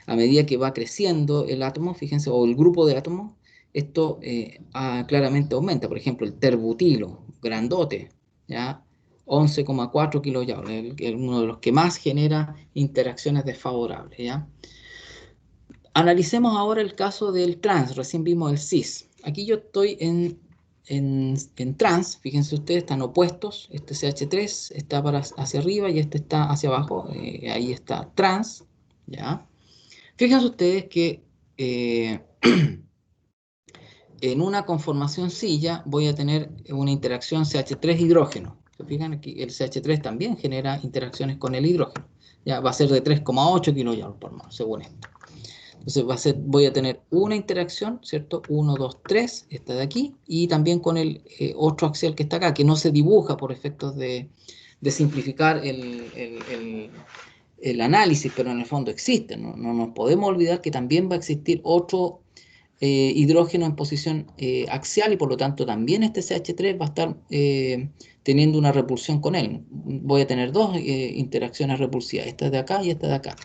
a medida que va creciendo el átomo, fíjense, o el grupo de átomos, esto claramente aumenta. Por ejemplo, el terbutilo, grandote, ¿ya? 11,4 kilojoules, uno de los que más genera interacciones desfavorables, ¿ya? Analicemos ahora el caso del trans, recién vimos el cis. Aquí yo estoy en trans, fíjense ustedes, están opuestos, este CH3 está hacia arriba y este está hacia abajo, ahí está trans, ¿ya? Fíjense ustedes que en una conformación silla voy a tener una interacción CH3 hidrógeno, ¿Se fijan? Aquí el CH3 también genera interacciones con el hidrógeno. Ya va a ser de 3,8 kJ por mol, según esto. Entonces voy a tener una interacción, ¿cierto? 1, 2, 3, esta de aquí, y también con el otro axial que está acá, que no se dibuja por efectos de simplificar el análisis, pero en el fondo existe. No nos podemos olvidar que también va a existir otro hidrógeno en posición axial y por lo tanto también este CH3 va a estar teniendo una repulsión con él. Voy a tener dos interacciones repulsivas, esta de acá y esta de acá.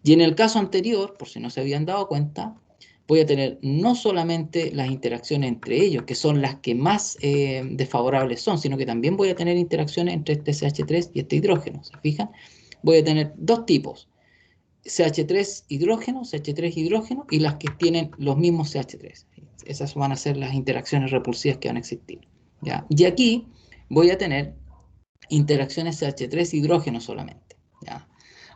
Y en el caso anterior, por si no se habían dado cuenta, voy a tener no solamente las interacciones entre ellos, que son las que más desfavorables son, sino que también voy a tener interacciones entre este CH3 y este hidrógeno. ¿Se fijan? Voy a tener dos tipos. CH3 hidrógeno y las que tienen los mismos CH3. Esas van a ser las interacciones repulsivas que van a existir. ¿Ya? Y aquí voy a tener interacciones CH3 hidrógeno solamente. ¿Ya?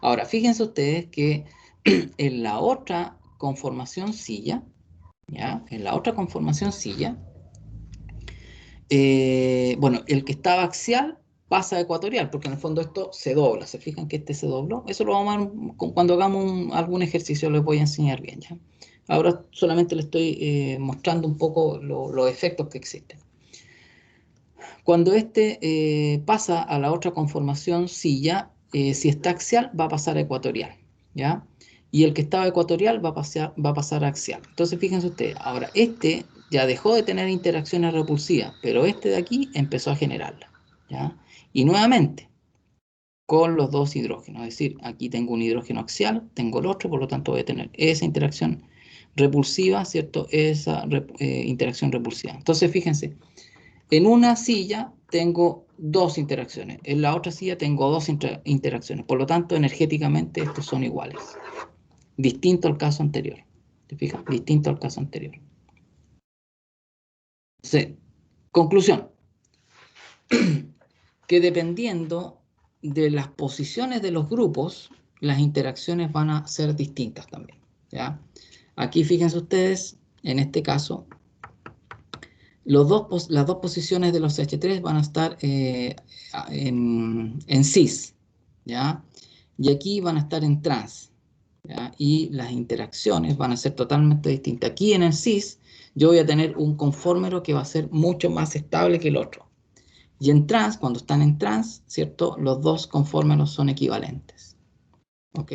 Ahora, fíjense ustedes que en la otra conformación silla, ¿ya? En la otra conformación silla, bueno, el que estaba axial pasa a ecuatorial, porque en el fondo esto se dobla. ¿Se fijan que este se dobló? Eso lo vamos a ver cuando hagamos algún ejercicio, les voy a enseñar bien, ¿ya? Ahora solamente les estoy mostrando un poco los efectos que existen. Cuando este pasa a la otra conformación silla, si está axial, va a pasar a ecuatorial, ¿ya? Y el que estaba ecuatorial va a pasar a axial. Entonces, fíjense ustedes, ahora este ya dejó de tener interacciones repulsivas, pero este de aquí empezó a generarlas, ¿ya? Y nuevamente, con los dos hidrógenos, es decir, aquí tengo un hidrógeno axial, tengo el otro, por lo tanto voy a tener esa interacción repulsiva, ¿cierto? Esa interacción repulsiva. Entonces, fíjense, en una silla tengo dos interacciones, en la otra silla tengo dos interacciones, por lo tanto, energéticamente estos son iguales. Distinto al caso anterior. ¿Te fijas? Distinto al caso anterior. Entonces, conclusión. Que dependiendo de las posiciones de los grupos, las interacciones van a ser distintas también. ¿Ya? Aquí fíjense ustedes, en este caso, las dos posiciones de los CH3 van a estar en cis, ¿ya? Y aquí van a estar en trans, ¿ya? Y las interacciones van a ser totalmente distintas. Aquí en el cis yo voy a tener un conformero que va a ser mucho más estable que el otro. Y en trans, cuando están en trans, ¿cierto? Los dos conformeros son equivalentes. ¿Ok?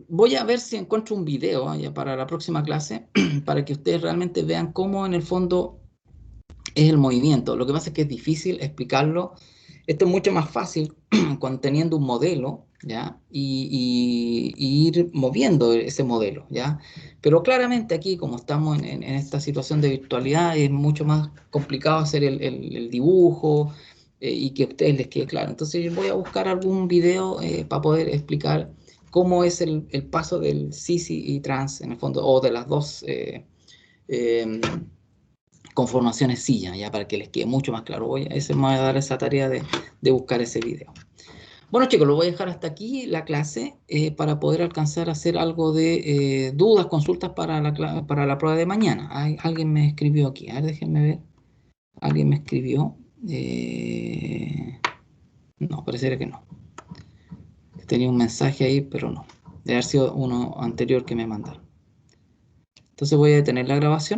Voy a ver si encuentro un video ya para la próxima clase para que ustedes realmente vean cómo en el fondo es el movimiento. Lo que pasa es que es difícil explicarlo. Esto es mucho más fácil teniendo un modelo, ¿ya? Y ir moviendo ese modelo, ¿ya? Pero claramente aquí, como estamos en esta situación de virtualidad, es mucho más complicado hacer el dibujo y que a ustedes les quede claro. Entonces voy a buscar algún video para poder explicar cómo es el paso del cis y trans, en el fondo, o de las dos conformaciones silla, ya para que les quede mucho más claro. Me voy a dar esa tarea de buscar ese video. Bueno, chicos, lo voy a dejar hasta aquí la clase para poder alcanzar a hacer algo de dudas, consultas para la prueba de mañana. Alguien me escribió aquí, a ver, déjenme ver. Alguien me escribió. No, pareciera que no. Tenía un mensaje ahí, pero no. Debe haber sido uno anterior que me mandaron. Entonces voy a detener la grabación.